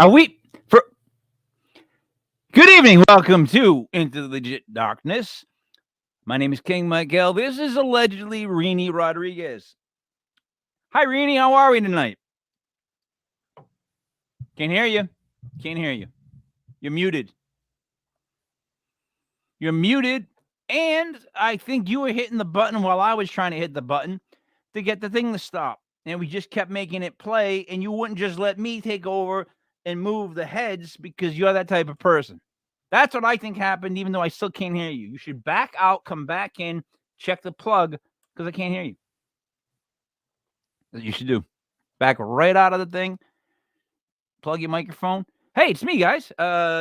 Are we for good evening? Welcome to Into the Legit Darkness. My name is King Michael. This is allegedly Reeni Rodriguez. Hi, Reeni. How are we tonight? Can't hear you. Can't hear you. You're muted. You're muted. And I think you were hitting the button while I was trying to hit the button to get the thing to stop. And we just kept making it play, and you wouldn't just let me take over and move the heads because you're that type of person. That's what I think happened, even though I still can't hear you. You should back out, come back in, check the plug, because I can't hear you. That's what you should do. Back right out of the thing, plug your microphone. Hey, it's me, guys.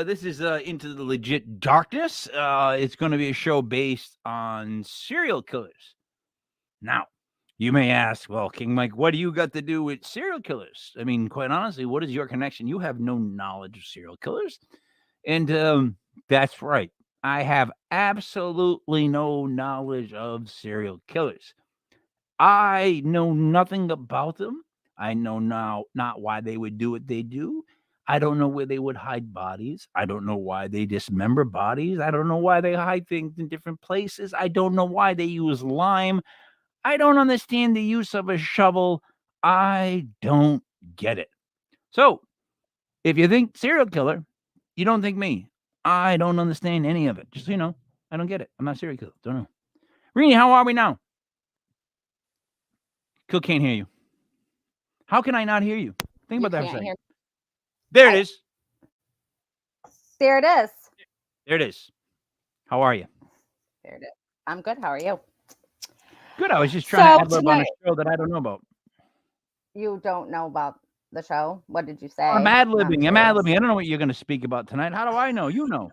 This is Into the Legit Darkness. It's going to be a show based on serial killers. Now, you may ask, well, King Mike, what do you got to do with serial killers? I mean, quite honestly, what is your connection? You have no knowledge of serial killers. And that's right. I have absolutely no knowledge of serial killers. I know nothing about them. I know now not why they would do what they do. I don't know where they would hide bodies. I don't know why they dismember bodies. I don't know why they hide things in different places. I don't know why they use lime. I don't understand the use of a shovel. I don't get it. So, if you think serial killer, you don't think me. I don't understand any of it. Just so you know, I don't get it. I'm not a serial killer. Don't know. Reeni, how are we now? Still can't hear you. How can I not hear you? Think about that for a second. There it is. There it is. There it is. How are you? There it is. I'm good. How are you? Good. I was just trying to ad-lib on a show that I don't know about. You don't know about the show? What did you say? I'm ad-libbing. I don't know what you're going to speak about tonight. How do I know? You know.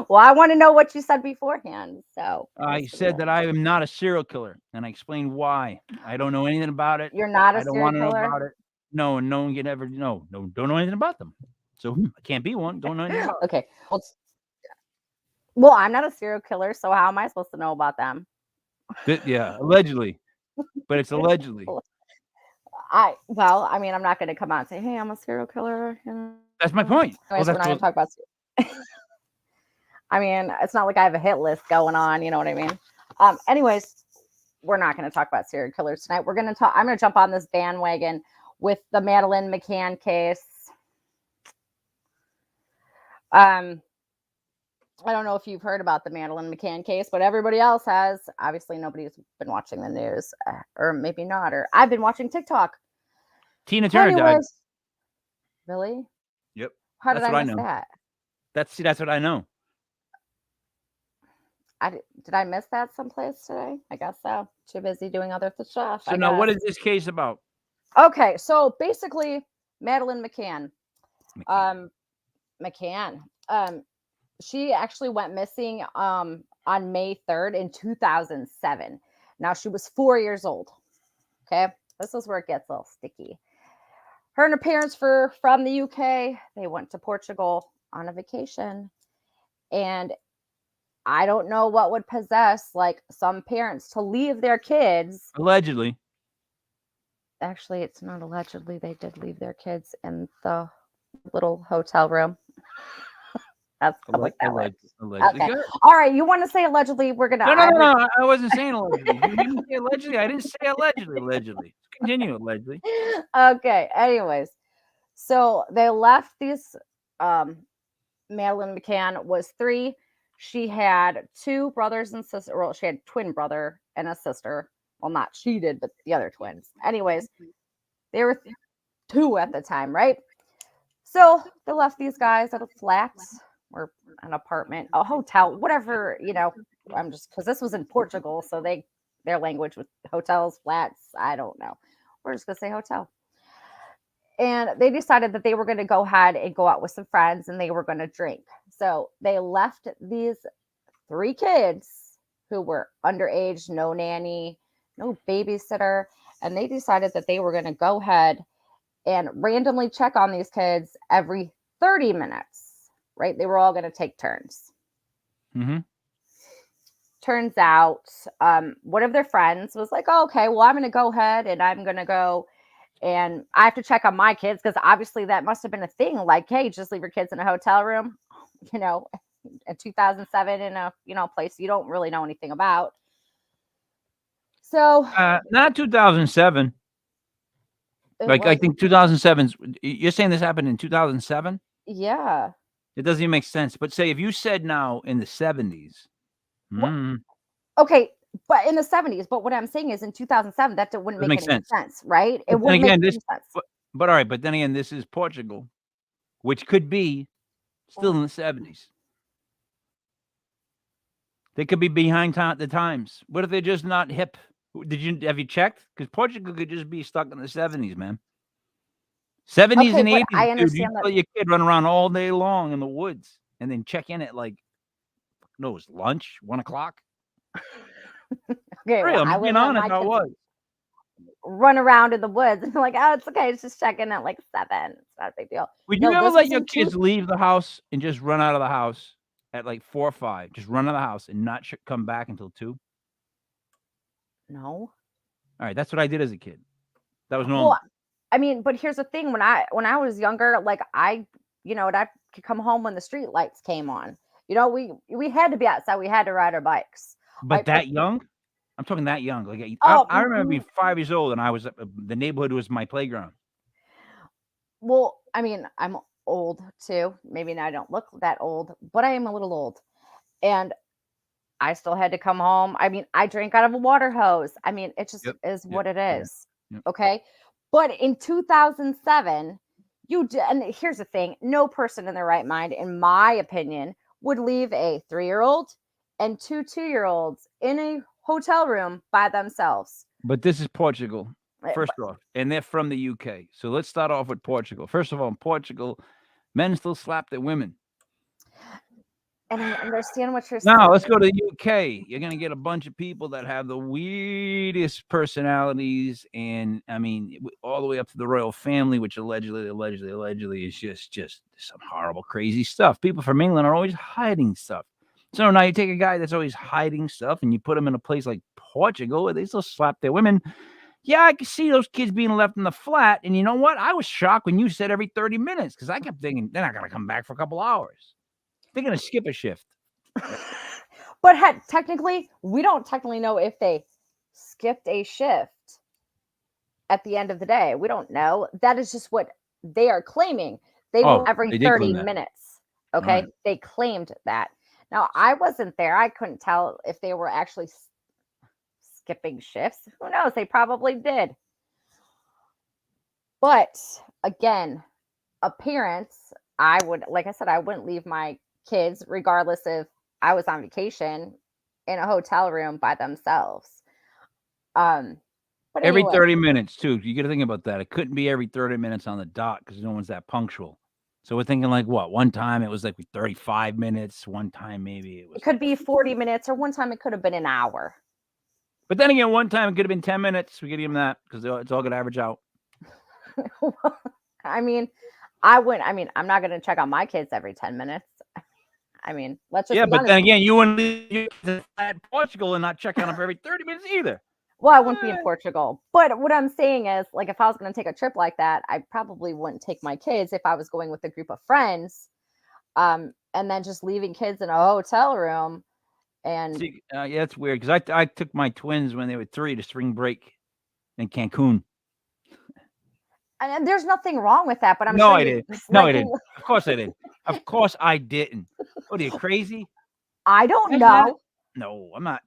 Well, I want to know what you said beforehand. So I said that I am not a serial killer, and I explained why. I don't know anything about it. You're not a I don't serial want to know killer? about it. No, and no one can ever don't know anything about them. So I can't be one. Don't know anything about it. Okay. Well, I'm not a serial killer, so how am I supposed to know about them? Yeah, allegedly. But it's allegedly. I'm not going to come out and say, "Hey, I'm a serial killer." That's my point. Anyways, we're not going to talk about. I mean, it's not like I have a hit list going on. You know what I mean? Anyways, we're not going to talk about serial killers tonight. I'm going to jump on this bandwagon with the Madeleine McCann case. I don't know if you've heard about the Madeleine McCann case, but everybody else has. Obviously, nobody's been watching the news, or maybe not. Or I've been watching TikTok. Tina Turner died. Really? Yep. How did I miss that? That's what I know. Did I miss that someplace today? I guess so. Too busy doing other stuff. So now, what is this case about? Okay, so basically, Madeleine McCann. She actually went missing on May 3rd in 2007. Now she was 4 years old. Okay, this is where it gets a little sticky. Her and her parents were from the UK. They went to Portugal on a vacation, and I don't know what would possess like some parents to leave their kids. Allegedly. Actually, it's not allegedly. They did leave their kids in the little hotel room. That's public knowledge. Okay. All right. You want to say allegedly? We're going to. No. I wasn't saying allegedly. You didn't say allegedly. I didn't say allegedly. Allegedly. Continue allegedly. Okay. Anyways. So they left these. Madeleine McCann was 3. She had 2 brothers and sisters. Well, she had a twin brother and a sister. Well, not she did, but the other twins. Anyways, they were 2 at the time, right? So they left these guys at a flat or an apartment, a hotel, whatever, I'm just, because this was in Portugal, so their language with hotels, flats, I don't know. We're just going to say hotel. And they decided that they were going to go ahead and go out with some friends and they were going to drink. So they left these 3 kids who were underage, no nanny, no babysitter. And they decided that they were going to go ahead and randomly check on these kids every 30 minutes, right? They were all going to take turns. Mm-hmm. Turns out one of their friends was like, oh, okay, well, I'm going to go ahead and I'm going to go And I have to check on my kids because obviously that must have been a thing. Like, hey, just leave your kids in a hotel room, in 2007 in a place you don't really know anything about. So Not 2007. Like I think 2007. You're saying this happened in 2007? Yeah. It doesn't even make sense. But say if you said now in the 70s. Okay, but in the 70s. But what I'm saying is in 2007, that wouldn't make any sense, right? It wouldn't make any sense. But all right, but then again, this is Portugal, which could be still in the 70s. They could be behind the times. What if they're just not hip? Have you checked? Because Portugal could just be stuck in the 70s, man. 70s Okay, and but 80s, I dude. You understand that. let your kid run around all day long in the woods and then check in at like, no, it's lunch, 1 o'clock. Okay, well, I'm I being wouldn't let honest. my I kids was. run around in the woods and like, oh, it's okay, it's just checking at like 7. It's not a big deal. Would No, you ever this let was your in kids leave the house and just run out of the house at like 4 or 5? Just run out of the house and not come back until 2? No. All right, that's what I did as a kid. That was normal. Well, I mean, but here's the thing: when I was younger, like I could come home when the street lights came on. We had to be outside. We had to ride our bikes. But Like, that young? I'm talking that young. Like oh, I remember being 5 years old and I was the neighborhood was my playground. well, I mean, I'm old too. Maybe I don't look that old, but I am a little old, and I still had to come home. I mean, I drank out of a water hose. I mean, it just is what it is. Yep. Okay. But in 2007, and here's the thing, no person in their right mind, in my opinion, would leave a 3-year-old and 2-year-olds in a hotel room by themselves. But this is Portugal, first off, and they're from the UK. So let's start off with Portugal. First of all, in Portugal, men still slap their women. And I understand what you're saying. Now let's go to the UK. You're gonna get a bunch of people that have the weirdest personalities, and I mean, all the way up to the royal family, which allegedly is just some horrible, crazy stuff. People from England are always hiding stuff. So now you take a guy that's always hiding stuff, and you put him in a place like Portugal, where they still slap their women. Yeah, I can see those kids being left in the flat, and you know what? I was shocked when you said every 30 minutes because I kept thinking they're not gonna come back for a couple hours. They're gonna skip a shift. But technically, we don't technically know if they skipped a shift at the end of the day. We don't know. That is just what they are claiming. They will every 30 minutes. Okay. Right. They claimed that. Now, I wasn't there. I couldn't tell if they were actually skipping shifts. Who knows? They probably did. But again, appearance, like I said, I wouldn't leave my kids, regardless if I was on vacation, in a hotel room by themselves. But every 30 minutes too. You got to think about that. It couldn't be every 30 minutes on the dot because no one's that punctual. So we're thinking like what? One time it was like 35 minutes. One time maybe it was. It could be 40 minutes, or one time it could have been an hour. But then again, one time it could have been 10 minutes. We could give them that because it's all going to average out. I mean, I'm not going to check on my kids every 10 minutes. I mean, let's just but then again, you wouldn't leave at Portugal and not check on them for every 30 minutes either. Well, I wouldn't be in Portugal. But what I'm saying is, like, if I was going to take a trip like that, I probably wouldn't take my kids if I was going with a group of friends, and then just leaving kids in a hotel room. And see, it's weird because I took my twins when they were 3 to spring break in Cancun. And there's nothing wrong with that, but I'm no, sure I didn't. No, I didn't. Of course I didn't. Of course I didn't. What are you, crazy? I don't know. No, I'm not.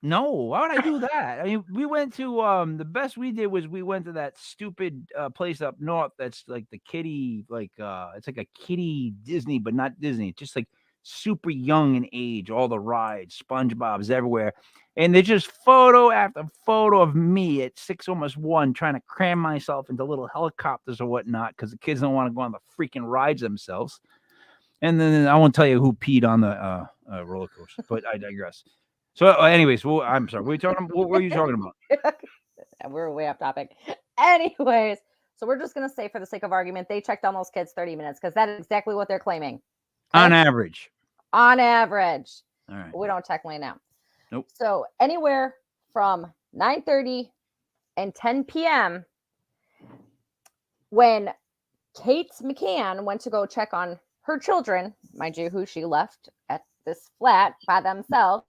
No, why would I do that? I mean, we went to the best we did was we went to that stupid place up north that's like the kiddie, like it's like a kiddie Disney, but not Disney. It's just like super young in age, all the rides, SpongeBob's everywhere. And they're just photo after photo of me at 6, almost 1, trying to cram myself into little helicopters or whatnot because the kids don't want to go on the freaking rides themselves. And then I won't tell you who peed on the roller coaster, but I digress. So, anyways, I'm sorry. What were you talking about? We're way off topic. Anyways, so we're just going to say, for the sake of argument, they checked on those kids 30 minutes because that is exactly what they're claiming. Okay? On average. On average. All right. We don't technically know. Nope. So anywhere from 9:30 and 10 p.m., when Kate McCann went to go check on her children, mind you, who she left at this flat by themselves,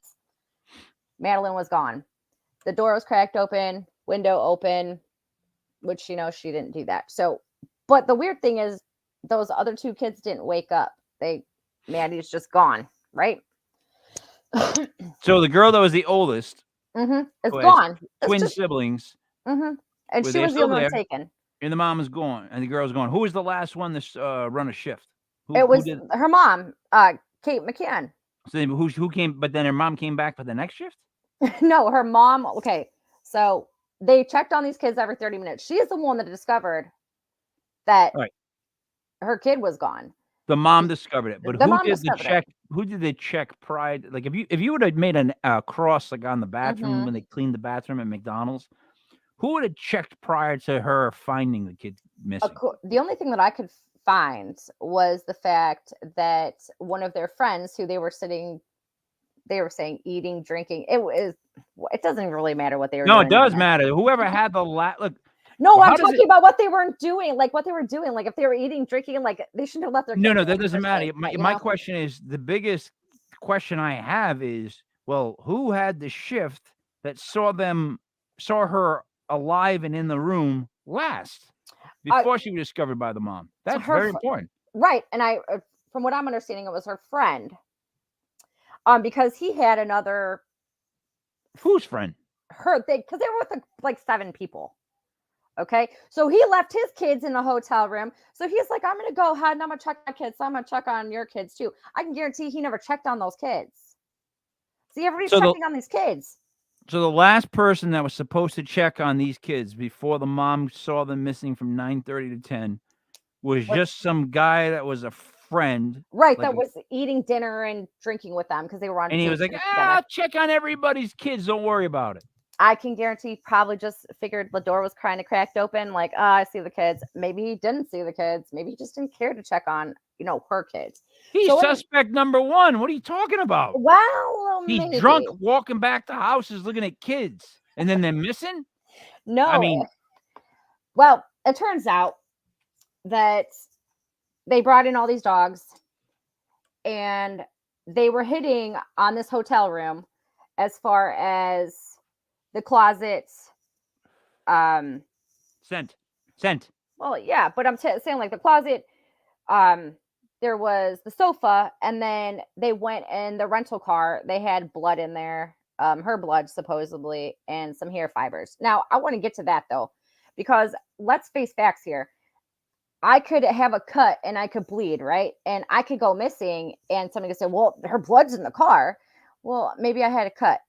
Madeline was gone. The door was cracked open, window open, which she didn't do that. So, but the weird thing is those other two kids didn't wake up. Maddie's just gone, right? So the girl that was the oldest, it's gone. Twin siblings. And she was the only one taken. And the mom is gone, and the girl's gone. Who was the last one to run a shift? It was her mom, Kate McCann. So who came? But then her mom came back for the next shift. No, her mom. Okay, so they checked on these kids every 30 minutes. She is the one that discovered that her kid was gone. The mom discovered it, but who did the check? Who did the check prior? Like if you would have made a cross like on the bathroom when they cleaned the bathroom at McDonald's, who would have checked prior to her finding the kid missing? The only thing that I could find was the fact that one of their friends, who they were saying eating, drinking. It doesn't really matter what they were doing. No, it does matter. Whoever had the look. No, I'm talking about what they weren't doing. Like what they were doing. Like if they were eating, drinking, like they shouldn't have left their. No, that doesn't matter. My question is, the biggest question I have is, well, who had the shift that saw her alive and in the room last before she was discovered by the mom? That's very important. Right. And from what I'm understanding, it was her friend. Because he had another. Whose friend? Because they were with like 7 people. Okay. So he left his kids in the hotel room. So he's like, I'm going to go ahead and I'm going to check my kids. So I'm going to check on your kids too. I can guarantee he never checked on those kids. See, everybody's checking on these kids. So the last person that was supposed to check on these kids before the mom saw them missing from 9:30 to 10 was just some guy that was a friend. Right. That was eating dinner and drinking with them because they were on. And he was like, I'll check on everybody's kids. Don't worry about it. I can guarantee probably just figured the door was kind of cracked open. Like, I see the kids. Maybe he didn't see the kids. Maybe he just didn't care to check on, her kids. He's suspect number 1. What are you talking about? Well, he's drunk, walking back to houses, looking at kids, and then they're missing? No. I mean, well, it turns out that they brought in all these dogs and they were hitting on this hotel room as far as the closets. Scent. Well, yeah, but I'm saying like the closet, there was the sofa, and then they went in the rental car. They had blood in there, her blood supposedly, and some hair fibers. Now, I want to get to that though, because let's face facts here. I could have a cut and I could bleed, right? And I could go missing, and somebody could say, well, her blood's in the car. Well, maybe I had a cut.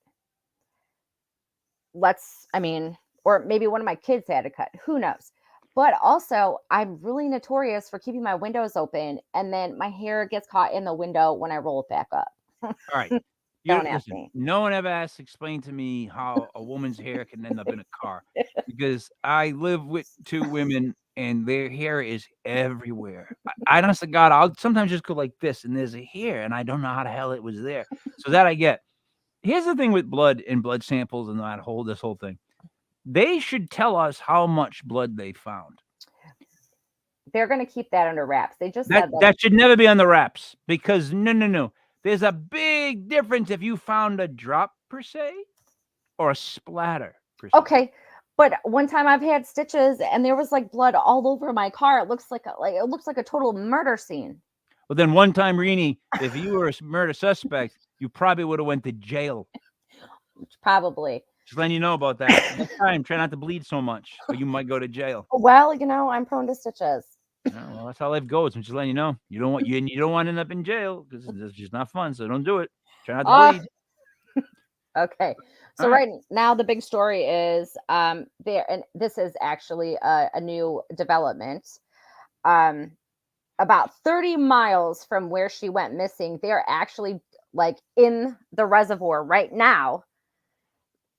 Or maybe one of my kids had a cut. Who knows? But also, I'm really notorious for keeping my windows open, and then my hair gets caught in the window when I roll it back up. All right. Don't ask me. No one ever has to explain to me how a woman's hair can end up in a car, because I live with 2 women and their hair is everywhere. I honest to God, I'll sometimes just go like this and there's a hair and I don't know how the hell it was there. So that I get. Here's the thing with blood and blood samples and this whole thing. They should tell us how much blood they found. They're going to keep that under wraps. They just said that should never be on the wraps, because no. There's a big difference if you found a drop per se or a splatter per se. Okay, but one time I've had stitches and there was like blood all over my car. It looks like a total murder scene. Well, then one time, Reeni, if you were a murder suspect, you probably would have went to jail. Probably. Just letting you know about that. Next time, try not to bleed so much, or you might go to jail. Well, I'm prone to stitches. Well, that's how life goes. I'm just letting you know. You don't want to end up in jail, because it's just not fun. So don't do it. Try not to bleed. Okay. So right now the big story is there, and this is actually a new development. About 30 miles from where she went missing, they're actually like in the reservoir right now.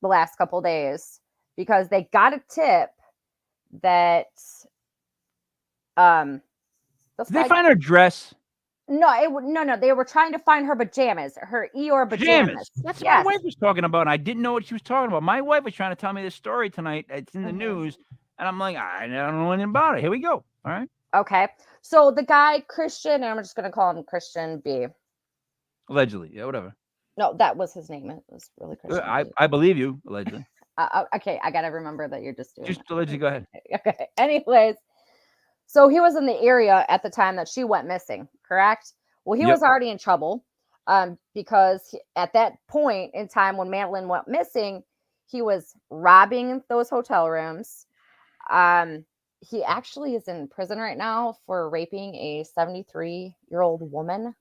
The last couple days, because they got a tip that did they find her dress? No. They were trying to find her pajamas, her Eeyore pajamas. That's what my wife was talking about. And I didn't know what she was talking about. My wife was trying to tell me this story tonight. It's in the news And I'm like, I don't know anything about it. Here we go. All right. Okay. So the guy, Christian, and I'm just going to call him Christian B. Allegedly. Yeah, whatever. No, that was his name. It was really Christian B. I believe you, allegedly. Okay. I got to remember that you're just doing Just that. allegedly, go ahead. Okay. Anyways, so he was in the area at the time that she went missing, correct? Well, he Yep. was already in trouble because at that point in time when Madeline went missing, he was robbing those hotel rooms. He actually is in prison right now for raping a 73-year-old woman.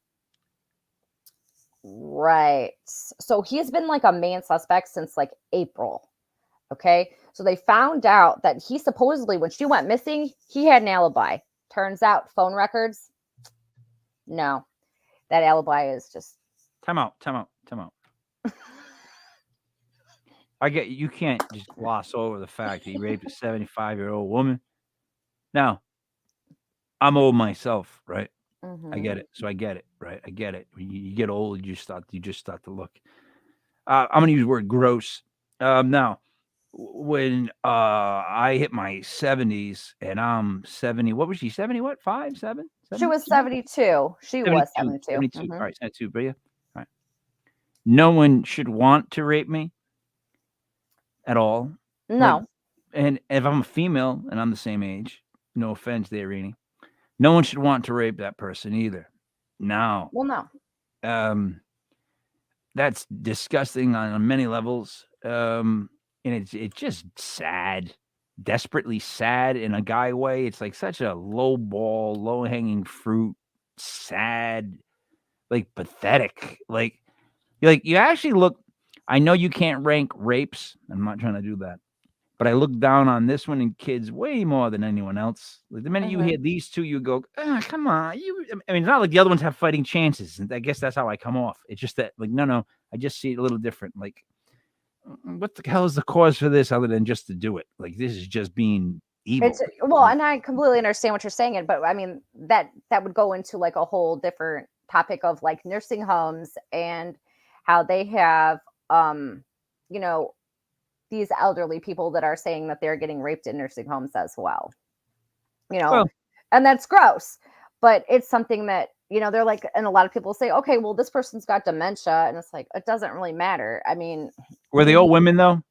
Right. So he's been like a main suspect since like April. Okay. So they found out that he supposedly, when she went missing, he had an alibi. Turns out phone records. No, that alibi is just. Time out. I get you can't just gloss over the fact that he raped a 75-year-old woman. Now, I'm old myself, right? I get it. So I get it, right? I get it. When you get old, you just start to look. I'm gonna use the word gross. Now, when I hit my 70s and I'm 70, what was she? 70? What? 5, 7? She was 72. She was 72. 72. All right, 72, Bria. All right. No one should want to rape me at all. No. Like, and if I'm a female and I'm the same age, no offense there, Reeni, no one should want to rape that person either. Now, Well, no. That's disgusting on many levels. And it's just sad, desperately sad in a guy way. It's like such a low ball, low hanging fruit, sad, like pathetic. Like you actually look. I know you can't rank rapes. I'm not trying to do that. But I look down on this one in kids way more than anyone else. Like the minute you hear these two, you go, come on. I mean, it's not like the other ones have fighting chances. And I guess that's how I come off. It's just that, like, no, I just see it a little different. Like, what the hell is the cause for this other than just to do it? Like, this is just being evil. And I completely understand what you're saying, but I mean, that would go into like a whole different topic of like nursing homes and how they have, you know, these elderly people that are saying that they're getting raped in nursing homes as well, and that's gross, but it's something that, they're like, and a lot of people say, okay, well, this person's got dementia. And it's like, it doesn't really matter. I mean, were they all women though?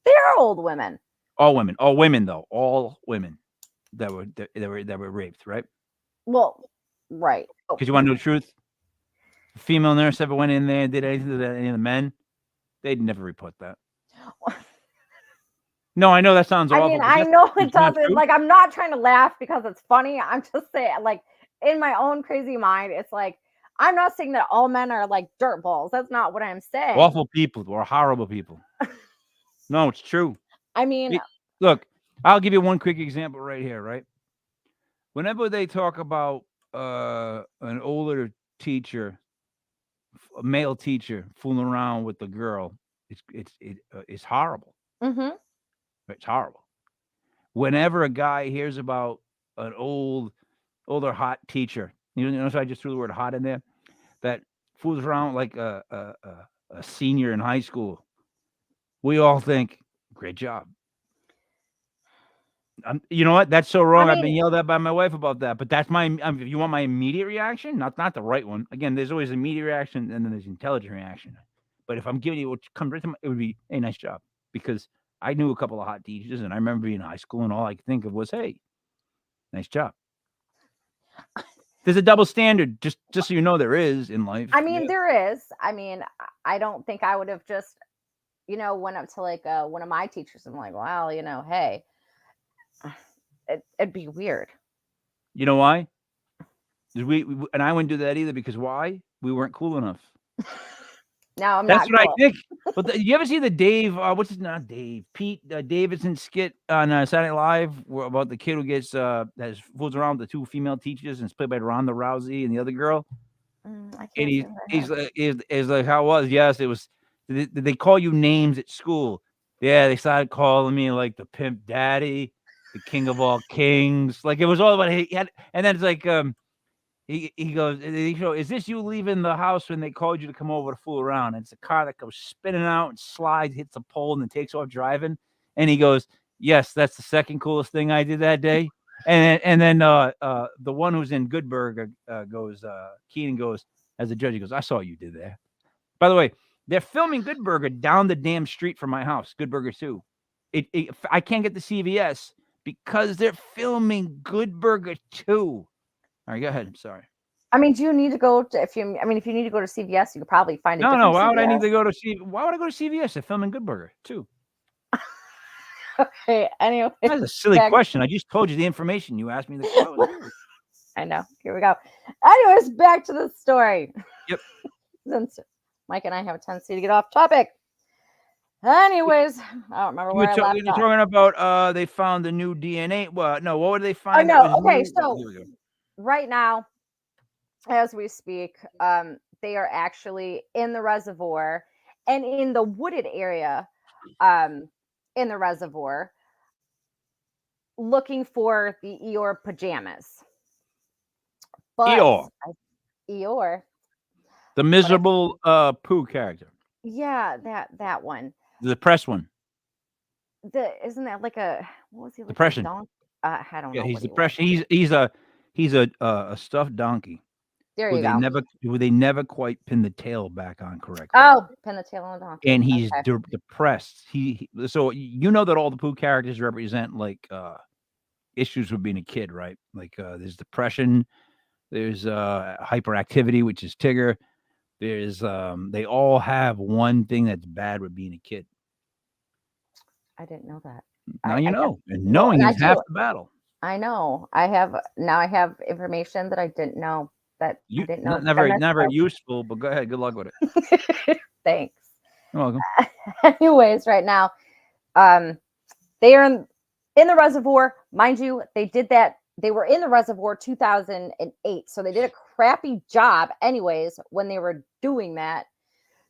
They're old women. All women though. All women that were raped, right? Well, right. Because you want to know the truth? A female nurse ever went in there and did anything to any of the men? They'd never report that. No, I know that sounds awful. I mean, I know it doesn't. Like, I'm not trying to laugh because it's funny. I'm just saying, like, in my own crazy mind, it's like, I'm not saying that all men are like dirt balls. That's not what I'm saying. Awful people or horrible people. No, it's true. I mean, look, I'll give you one quick example right here, right? Whenever they talk about an older teacher, a male teacher fooling around with the girl, it's horrible. Mm-hmm. It's horrible. Whenever a guy hears about an older hot teacher, so I just threw the word hot in there, that fools around like a senior in high school, we all think, great job. You know what? That's so wrong. I've been yelled at by my wife about that. But that's my. If you want my immediate reaction, not the right one. Again, there's always immediate reaction, and then there's intelligent reaction. But if I'm giving you what comes right to it would be, hey, nice job, because I knew a couple of hot teachers, and I remember being in high school, and all I could think of was, hey, nice job. There's a double standard, just so you know, there is in life. I mean, there is. I mean, I don't think I would have just, went up to like one of my teachers and like, wow, hey, it'd be weird. You know why? We and I wouldn't do that either, because why? We weren't cool enough. No, I'm That's not. That's what I think. But you ever see the Dave? What's his not Dave? Pete Davidson skit on Saturday Night Live about the kid who gets has fools around with the two female teachers and it's played by Ronda Rousey and the other girl. I can't. And he's like, how it was? Yes, it was. Did they call you names at school? Yeah, they started calling me like the pimp daddy, the king of all kings. Like it was all about he had. And then it's like he goes, is this you leaving the house when they called you to come over to fool around? And it's a car that goes spinning out and slides, hits a pole, and then takes off driving. And he goes, Yes, that's the second coolest thing I did that day. And then the one who's in Good Burger goes, Keenan goes, as a judge, he goes, I saw what you did there. By the way, they're filming Good Burger down the damn street from my house, Good Burger 2. I can't get the CVS because they're filming Good Burger 2. All right, go ahead. I'm sorry. I mean, do you need to go to if you need to go to CVS, you could probably find a No, different why would I need CVS. to go to why would I go to CVS? They're filming Good Burger 2. Okay, anyway. That's a silly question. I just told you the information. You asked me the question. I know. Here we go. Anyways, back to the story. Yep. Since Mike and I have a tendency to get off topic. Anyways, I don't remember where I left You're off. talking about they found the new DNA. Well, no, what would they Oh find? no. Okay, so right now, as we speak, they are actually in the reservoir and in the wooded area, in the reservoir, looking for the Eeyore pajamas. But Eeyore, the miserable Pooh character. Yeah, that one. The depressed one. Isn't that like a what was he? Depression. I don't know. Yeah, he's depression. He's a stuffed donkey. There you go. They never quite pin the tail back on correctly. Oh, pin the tail on the donkey. And he's depressed. So you know that all the Pooh characters represent like issues with being a kid, right? Like there's depression, there's hyperactivity, which is Tigger. There's they all have one thing that's bad with being a kid. I didn't know that. Now you know, and knowing is half the battle. I know. I have information that I didn't know. I didn't know. Never useful, but go ahead. Good luck with it. Thanks. You're welcome. Anyways, right now, they are in the reservoir. Mind you, they did that. They were in the reservoir 2008, so they did a crappy job, anyways, when they were doing that.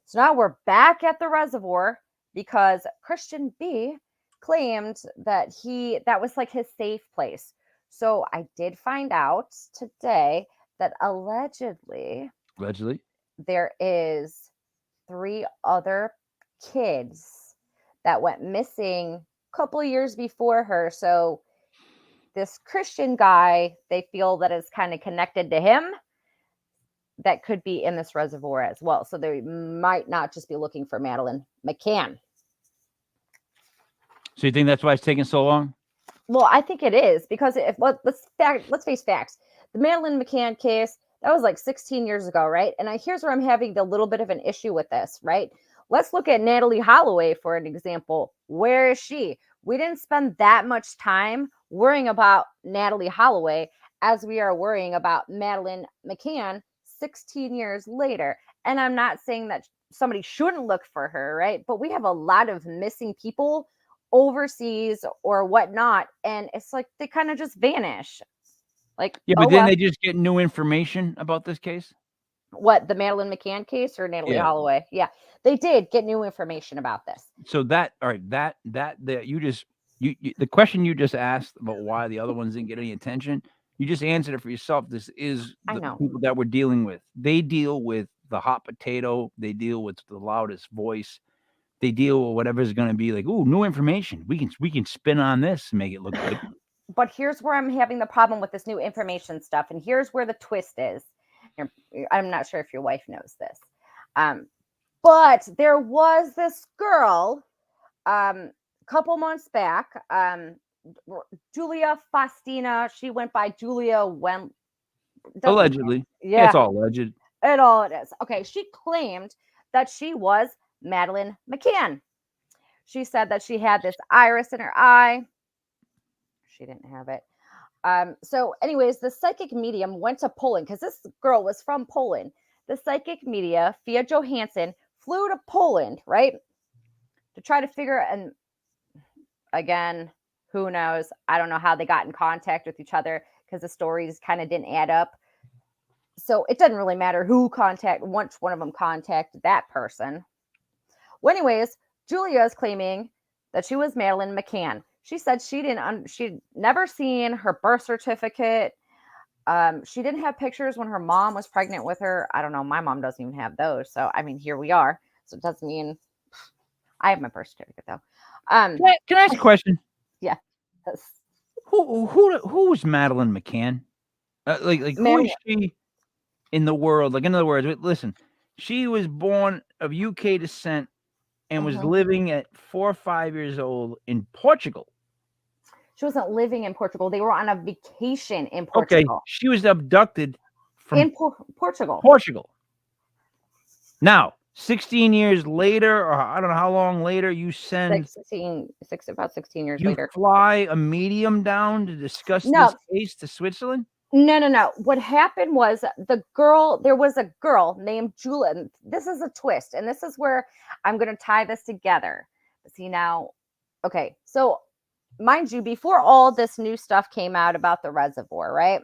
So now we're back at the reservoir because Christian B claimed that that was like his safe place. So I did find out today that allegedly there is 3 other kids that went missing a couple of years before her. So this Christian guy, they feel that is kind of connected to him, that could be in this reservoir as well. So they might not just be looking for Madeline McCann. So you think that's why it's taking so long? Well, I think it is because let's face facts. The Madeline McCann case, that was like 16 years ago, right? And here's where I'm having the little bit of an issue with this, right? Let's look at Natalie Holloway for an example. Where is she? We didn't spend that much time worrying about Natalie Holloway as we are worrying about Madeline McCann 16 years later. And I'm not saying that somebody shouldn't look for her, right? But we have a lot of missing people overseas or whatnot, and it's like they kind of just vanish. Like, yeah, but then they just get new information about this case. What, the Madeline McCann case or Natalie Holloway? Yeah, they did get new information about this. So the question you just asked about why the other ones didn't get any attention, you just answered it for yourself. This is the people that we're dealing with. They deal with the hot potato. They deal with the loudest voice. They deal with whatever's going to be like, ooh, new information. We can spin on this and make it look good. But here's where I'm having the problem with this new information stuff, and here's where the twist is. I'm not sure if your wife knows this, but there was this girl, couple months back, Julia Faustina. She went by Julia when allegedly. Yeah, it's all alleged. It is. Okay, she claimed that she was Madeline McCann. She said that she had this iris in her eye. She didn't have it. So anyways, the psychic medium went to Poland because this girl was from Poland. The psychic media, Fia Johansson, flew to Poland, right? To try to figure, and again, who knows? I don't know how they got in contact with each other because the stories kind of didn't add up. So it doesn't really matter once one of them contacted that person. Well, anyways, Julia is claiming that she was Madeline McCann. She said she'd never seen her birth certificate. She didn't have pictures when her mom was pregnant with her. I don't know. My mom doesn't even have those. So, I mean, here we are. So it doesn't mean I have my birth certificate though. Can I ask a question? Yes. Who's Madeline McCann? Who is Madeline, she in the world? Like, in other words, listen, she was born of UK descent and was mhm. living at 4 or 5 years old in Portugal. She wasn't living in Portugal. They were on a vacation in Okay, Portugal. she was abducted from In Portugal. Portugal. Now, 16 years later, or I don't know how long later, About 16 years you later. fly a medium down to discuss this No, case to Switzerland? no. What happened was there was a girl named Julia. And this is a twist, and this is where I'm going to tie this together. See now, okay. So, mind you, before all this new stuff came out about the reservoir, right?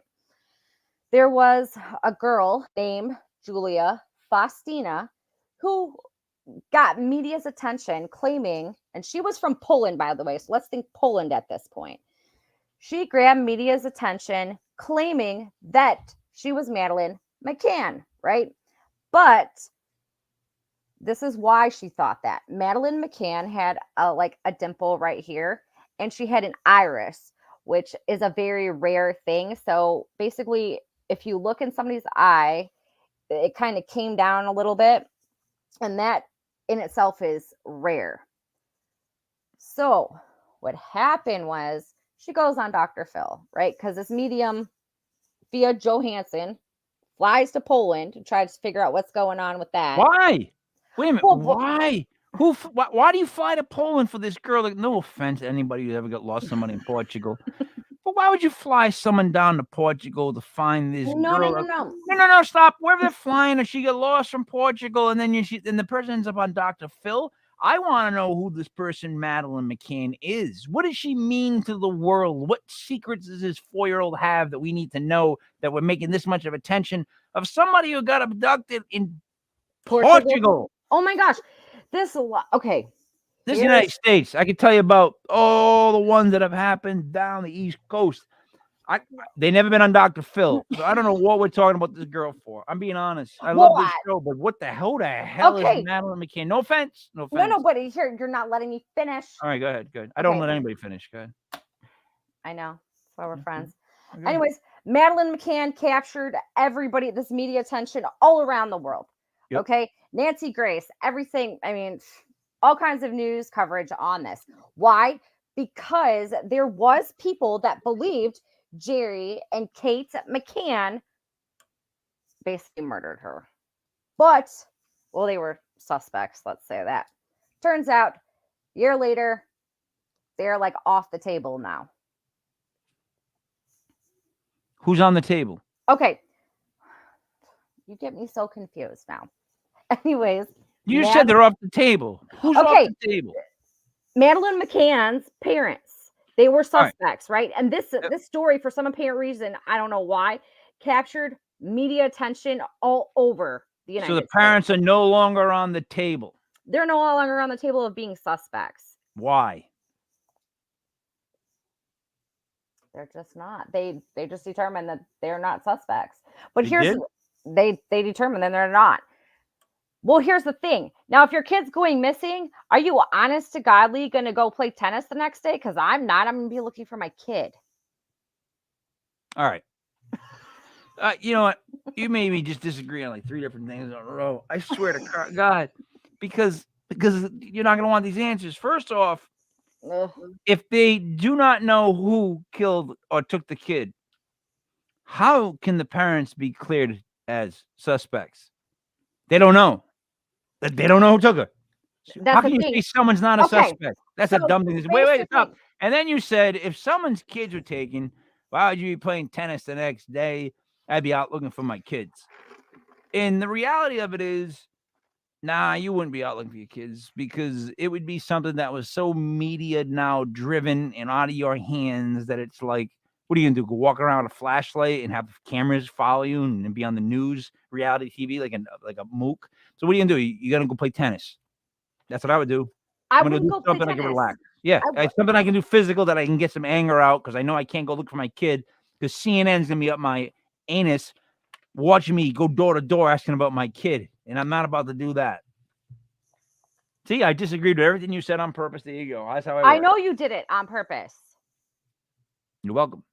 There was a girl named Julia Faustina who got media's attention claiming, and she was from Poland, by the way. So let's think Poland at this point. She grabbed media's attention claiming that she was Madeline McCann, right? But this is why she thought that. Madeline McCann had a dimple right here, and she had an iris, which is a very rare thing. So basically, if you look in somebody's eye, it kind of came down a little bit, and that in itself is rare. So what happened was she goes on Dr. Phil, right? Because this medium via Johansson flies to Poland to try to figure out what's going on with that. Why? Wait a minute. Well, why? Why do you fly to Poland for this girl? Like, no offense to anybody who ever got lost somebody in Portugal. But why would you fly someone down to Portugal to find this girl? No, stop. Wherever they're flying, or she got lost from Portugal, and then the person ends up on Dr. Phil. I want to know who this person Madeline McCann is. What does she mean to the world? What secrets does this 4-year-old have that we need to know, that we're making this much of attention of somebody who got abducted in Portugal? Oh my gosh. Okay. This is the United States. I can tell you about all the ones that have happened down the East Coast. They never been on Dr. Phil, so I don't know what we're talking about this girl for. I'm being honest. I love this show, but what the hell is Madeline McCann? No offense. No, but here, you're not letting me finish. All right, go ahead. I don't let anybody finish. Go ahead. I know. That's why we're friends. Okay. Anyways, Madeline McCann captured everybody, this media attention all around the world. Yep. Okay. Nancy Grace, everything. I mean, all kinds of news coverage on this. Why? Because there was people that believed Jerry and Kate McCann basically murdered her. But, well, they were suspects, let's say that. Turns out, a year later, they're like off the table now. Who's on the table? Okay. You get me so confused now. Anyways. You said they're off the table. Who's off the table? Madeline McCann's parents. They were suspects, right? And this story, for some apparent reason, I don't know why, captured media attention all over the United States. So the parents are no longer on the table. They're no longer on the table of being suspects. Why? They're just not. They just determined that they're not suspects. But they determined that they're not. Well, here's the thing. Now, if your kid's going missing, are you honest to godly going to go play tennis the next day? Because I'm not. I'm going to be looking for my kid. All right. You know what? You made me just disagree on like 3 different things in a row. I swear to God, because you're not going to want these answers. First off, if they do not know who killed or took the kid, how can the parents be cleared as suspects? They don't know. They don't know who took her. How can you say someone's not a suspect? That's a dumb thing. Wait, stop. And then you said if someone's kids were taken, why would you be playing tennis the next day? I'd be out looking for my kids. And the reality of it is, nah, you wouldn't be out looking for your kids, because it would be something that was so media now driven and out of your hands that it's like, what are you going to do? Go walk around with a flashlight and have cameras follow you and be on the news, reality TV, like a mook? So what are you going to do? You're going to go play tennis. That's what I would do. I'm going to do something I can relax. Yeah, something I can do physical that I can get some anger out, because I know I can't go look for my kid, because CNN's going to be up my anus watching me go door to door asking about my kid, and I'm not about to do that. See, I disagreed with everything you said on purpose. There you go. That's how I know you did it on purpose. You're welcome.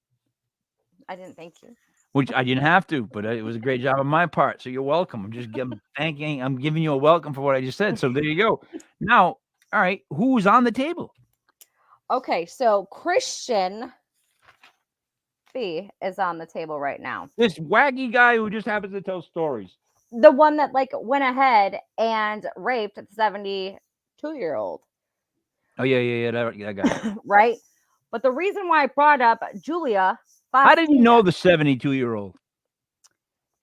I didn't thank you. Which I didn't have to, but it was a great job on my part. So you're welcome. I'm giving you a welcome for what I just said. So there you go. Now, all right, who's on the table? Okay, so Christian B is on the table right now. This wacky guy who just happens to tell stories. The one that like went ahead and raped the 72-year-old. Oh yeah, that guy. Right? But the reason why I brought up Julia, How did you know the 72-year-old?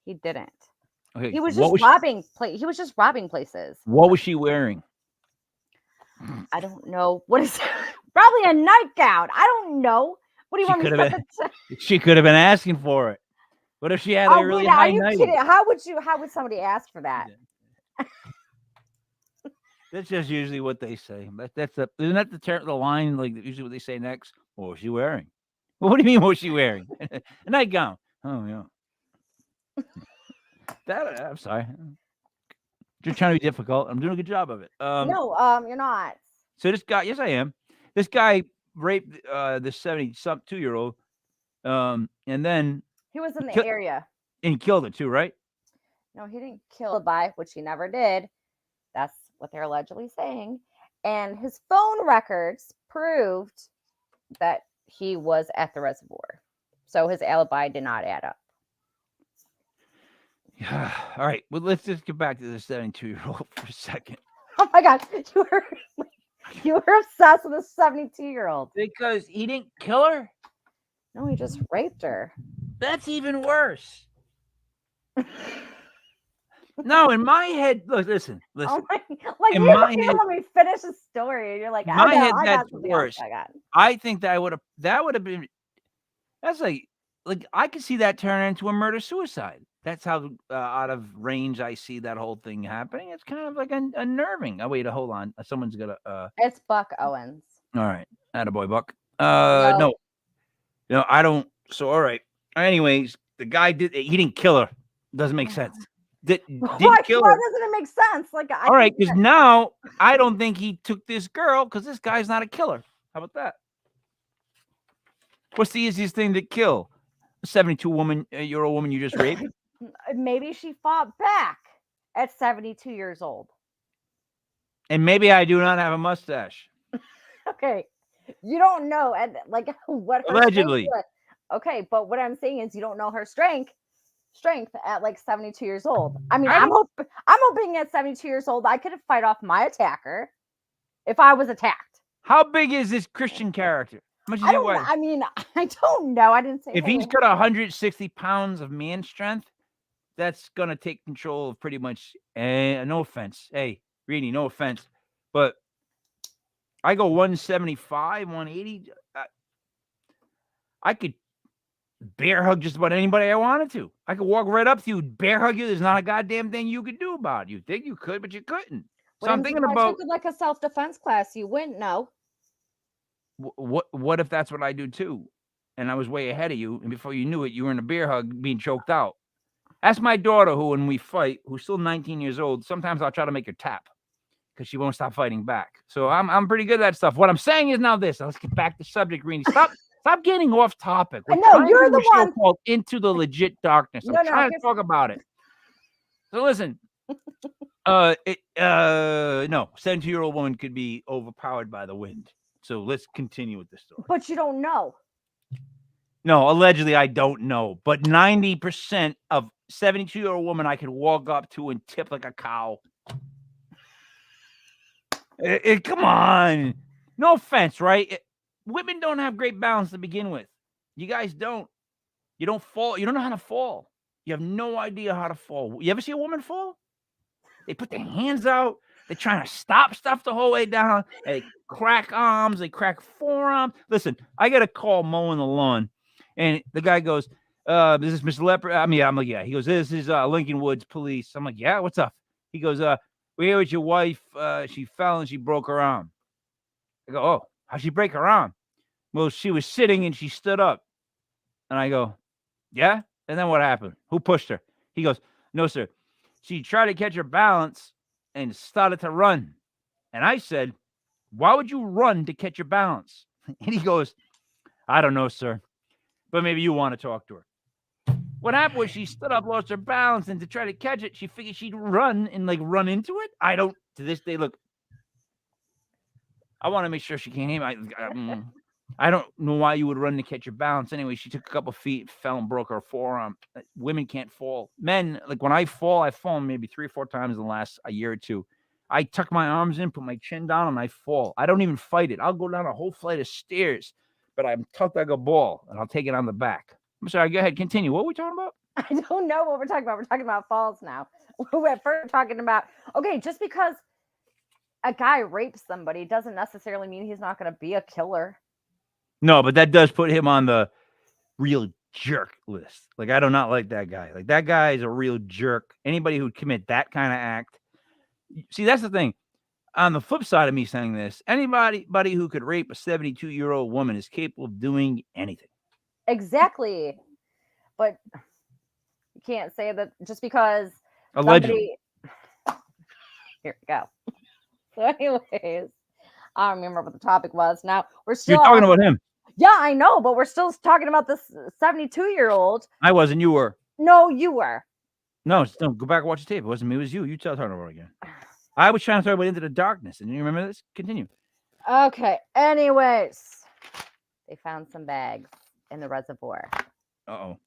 He didn't. Okay, He was just robbing. He was just robbing places. What was she wearing? I don't know. What is probably a nightgown? I don't know. What do you want me to say? She could have been asking for it. What if she had a really high night? Are you kidding? How would somebody ask for that? That's just usually what they say. Isn't that the line? Like usually what they say next. What was she wearing? Well, what do you mean? What was she wearing? A nightgown. Oh yeah. I'm sorry. Just trying to be difficult. I'm doing a good job of it. No, you're not. So this guy, yes, I am. This guy raped the 72-year-old, and then he was in the area and he killed it too, right? No, he didn't kill alibi, which he never did. That's what they're allegedly saying. And his phone records proved that he was at the reservoir, so his alibi did not add up. Yeah. All right. Well, let's just get back to the 72-year-old for a second. Oh my God, you were obsessed with a 72-year-old because he didn't kill her. No, he just raped her. That's even worse. No, in my head, look, listen. Oh my, like in my head, let me finish the story. You're like, my head, that's worse. I think that would have been. That's like I could see that turn into a murder-suicide. That's how out of range I see that whole thing happening. It's kind of like unnerving. Oh wait, hold on. Someone's gonna. It's Buck Owens. All right, attaboy, Buck. No, I don't. So all right. Anyways, the guy he didn't kill her. Doesn't make sense. Didn't kill her. Why doesn't it make sense? Like, all right, because now I don't think he took this girl because this guy's not a killer. How about that? What's the easiest thing to kill? A 72-year-old woman you just raped? Maybe she fought back at 72 years old. And maybe I do not have a mustache. Okay, you don't know, and like what her allegedly. Okay, but what I'm saying is you don't know her strength at like 72 years old. I mean, I'm hoping at 72 years old I could fight off my attacker if I was attacked. How big is this Christian character? How much does he weigh? I mean, I don't know. I didn't say. If he's got 160 pounds of man strength, that's gonna take control of pretty much. No offense, hey, Reeni, no offense, but I go 175, 180. I could bear hug just about anybody I wanted to. I could walk right up to you, bear hug you. There's not a goddamn thing you could do about it. You think you could, but you couldn't. So I'm thinking about like a self-defense class. You wouldn't know. What if that's what I do too? And I was way ahead of you, and before you knew it, you were in a bear hug, being choked out. Ask my daughter, who when we fight, who's still 19 years old. Sometimes I'll try to make her tap because she won't stop fighting back. So I'm pretty good at that stuff. What I'm saying is now this. Let's get back to subject, Reeni. Stop getting off topic. I know you're the one called Into the Legit Darkness. I'm trying to talk about it. So listen, no, 72-year-old woman could be overpowered by the wind. So let's continue with the story. But you don't know. No, allegedly I don't know. But 90% of 72-year-old woman I could walk up to and tip like a cow. Come on. No offense, right? Women don't have great balance to begin with. You guys don't. You don't fall. You don't know how to fall. You have no idea how to fall. You ever see a woman fall? They put their hands out. They're trying to stop stuff the whole way down. They crack arms. They crack forearms. Listen, I got a call mowing the lawn, and the guy goes, "Is this Mr. Leopard?" I'm like, "Yeah." He goes, "This is Lincoln Woods Police." I'm like, "Yeah, what's up?" He goes, "We're here with your wife. She fell and she broke her arm." I go, "Oh, how'd she break her arm?" "Well, she was sitting and she stood up." And I go, "Yeah? And then what happened? Who pushed her?" He goes, "No, sir. She tried to catch her balance and started to run." And I said, "Why would you run to catch your balance?" And he goes, "I don't know, sir. But maybe you want to talk to her. What happened was she stood up, lost her balance, and to try to catch it, she figured she'd run and like run into it. I don't. To this day, look, I want to make sure she can't hear me. I don't know why you would run to catch your balance. Anyway, she took a couple feet, fell and broke her forearm. Women can't fall. Men, like when I fall, I've fallen maybe 3 or 4 times in the last a year or two. I tuck my arms in, put my chin down, and I fall. I don't even fight it. I'll go down a whole flight of stairs, but I'm tucked like a ball, and I'll take it on the back. I'm sorry. Go ahead. Continue. What were we talking about? I don't know what we're talking about. We're talking about falls now. We're first talking about, okay, just because a guy rapes somebody doesn't necessarily mean he's not going to be a killer. No, but that does put him on the real jerk list. Like, I do not like that guy. Like, that guy is a real jerk. Anybody who'd commit that kind of act. See, that's the thing. On the flip side of me saying this, anybody who could rape a 72-year-old woman is capable of doing anything. Exactly. But you can't say that just because Allegedly. Here we go. So anyways, I don't remember what the topic was. Now we're still You're talking about him. Yeah, I know, but we're still talking about this 72-year-old. I wasn't. You were. No, you were. No, don't go back and watch the tape. It wasn't me. It was you. You tell talking about it again. I was trying to talk about Into the Darkness. And you remember this? Continue. Okay. Anyways, they found some bags in the reservoir. Uh-oh.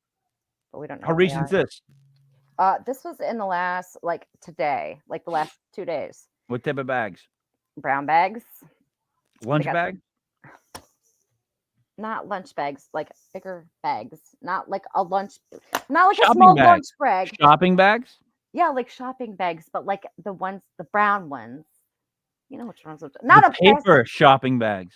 But we don't know. How recent is this? This was in the last, like today, like the last 2 days. What type of bags? Brown bags. Lunch bag? Not lunch bags, like bigger bags. Not like a lunch, not like Shopping a small bags. lunch bag. Shopping bags? Yeah, like shopping bags, but like the brown ones. You know which ones? Not the a paper shopping bags.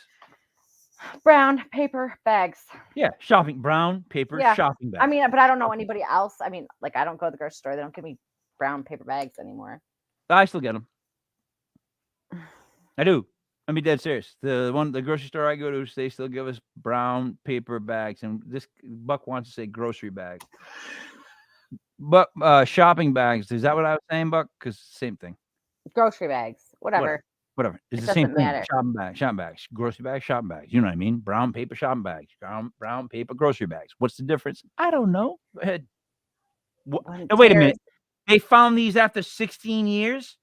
Brown paper bags. Yeah, brown paper shopping bags. I mean, but I don't know anybody else. I mean, like I don't go to the grocery store. They don't give me brown paper bags anymore. I still get them. I do. I mean, dead serious. The grocery store I go to, they still give us brown paper bags, and this Buck wants to say grocery bag. But shopping bags, is that what I was saying, Buck? Because same thing. Grocery bags, whatever. It's the same thing. Shopping bags, grocery bags, shopping bags. You know what I mean? Brown paper shopping bags, brown paper grocery bags. What's the difference? I don't know. Go ahead. Now, wait a minute. They found these after 16 years?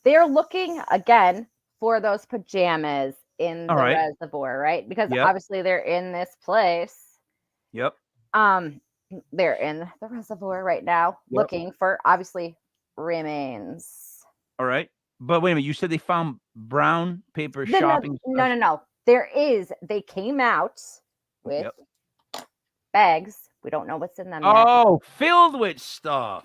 They're looking again for those pajamas in the reservoir, right? Because obviously they're in this place. Yep. They're in the reservoir right now, looking for obviously remains. All right. But wait a minute, you said they found brown paper shopping. No. They came out with bags. We don't know what's in them yet. Filled with stuff.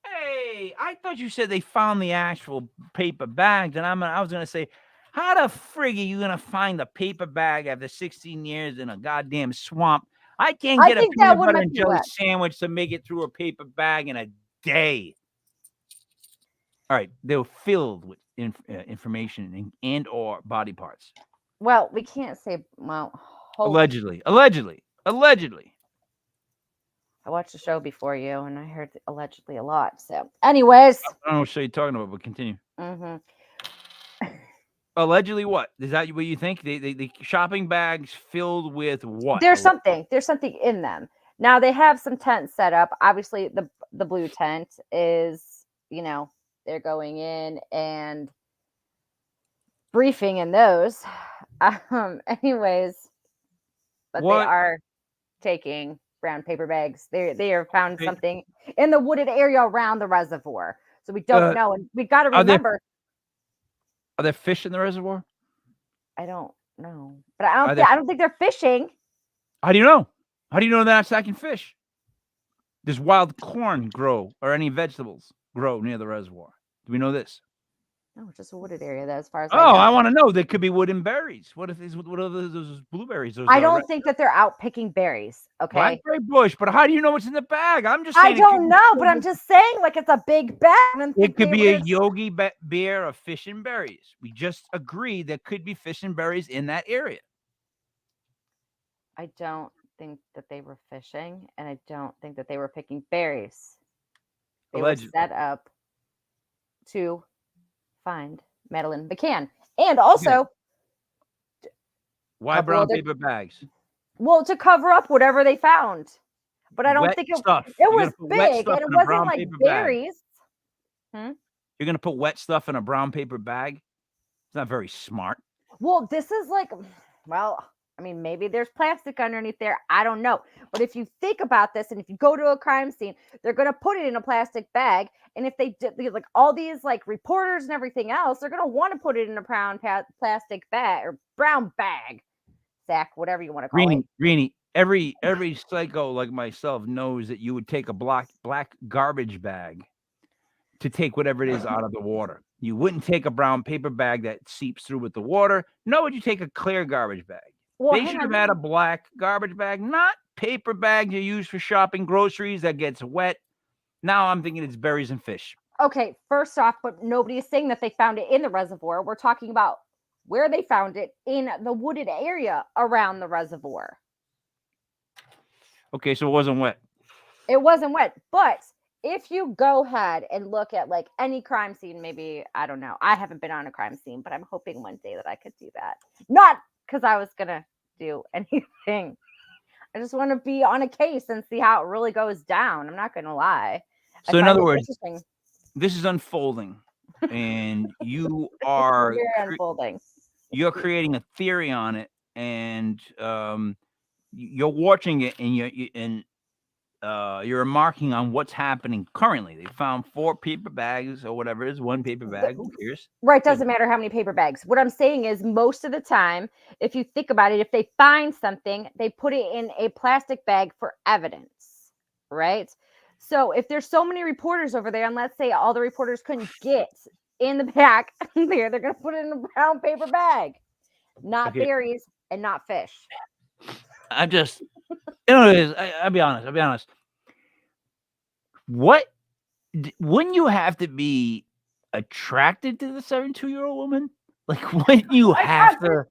Hey, I thought you said they found the actual paper bags, and I was gonna say, how the frig are you gonna find a paper bag after 16 years in a goddamn swamp? I can't get a peanut butter and jelly sandwich to make it through a paper bag in a day. All right, they were filled with information and or body parts. Well, we can't say. Well, allegedly. I watched the show before you, and I heard allegedly a lot. So, anyways, I don't know what you're talking about, but continue. Mm-hmm. Allegedly, what is that? What you think? The shopping bags filled with what? There's something in them. Now they have some tents set up. Obviously, the blue tent is, they're going in and briefing in those. Anyways, but what? They are taking brown paper bags. They have found something in the wooded area around the reservoir. So we don't know, and we got to remember. Are there fish in the reservoir? I don't know, but I don't think they're fishing. How do you know? How do you know they're not stacking fish? Does wild corn grow or any vegetables grow near the reservoir? Do we know this? No, it's just a wooded area. That as far as I want to know. There could be wood and berries. What are those blueberries? I don't think that they're out picking berries. Okay, blackberry bush. But how do you know what's in the bag? I'm just saying. I don't know, but I'm just saying, like it's a big bag. It could be a Yogi Bear of fish and berries. We just agreed there could be fish and berries in that area. I don't think that they were fishing, and I don't think that they were picking berries. They were set up to find Madeleine McCann. And also, why brown paper bags? Well, to cover up whatever they found. But I don't Wet think stuff. it You're was gonna put wet big, stuff and it in a wasn't brown like paper bag. berries. You're gonna put wet stuff in a brown paper bag. It's not very smart. Well, this is like, well, I mean, maybe there's plastic underneath there. I don't know. But if you think about this, and if you go to a crime scene, they're going to put it in a plastic bag. And if they did, like all these like reporters and everything else, they're going to want to put it in a brown plastic bag or brown bag, sack, whatever you want to call it. Reenie, every psycho like myself knows that you would take a black garbage bag to take whatever it is out of the water. You wouldn't take a brown paper bag that seeps through with the water. No, would you take a clear garbage bag? Well, They should have had a black garbage bag, not paper bag you use for shopping groceries that gets wet. Now I'm thinking it's berries and fish. Okay, first off, but nobody is saying that they found it in the reservoir. We're talking about where they found it in the wooded area around the reservoir. Okay, so it wasn't wet. It wasn't wet, but if you go ahead and look at like any crime scene, maybe, I don't know. I haven't been on a crime scene, but I'm hoping one day that I could do that. Not because I was going to do anything. I just want to be on a case and see how it really goes down. I'm not going to lie. So in other words, this is unfolding and you are unfolding. You're creating a theory on it, and you're watching it, and you're remarking on what's happening currently. They found 4 paper bags or whatever it is, 1 paper bag. Who cares? Right. Doesn't matter how many paper bags. What I'm saying is most of the time, if you think about it, if they find something, they put it in a plastic bag for evidence. Right. So if there's so many reporters over there, and let's say all the reporters couldn't get in the back there, they're going to put it in a brown paper bag, not berries and not fish. I'm just, I'll be honest. Wouldn't you have to be attracted to the 72-year-old woman? Like, wouldn't you have to?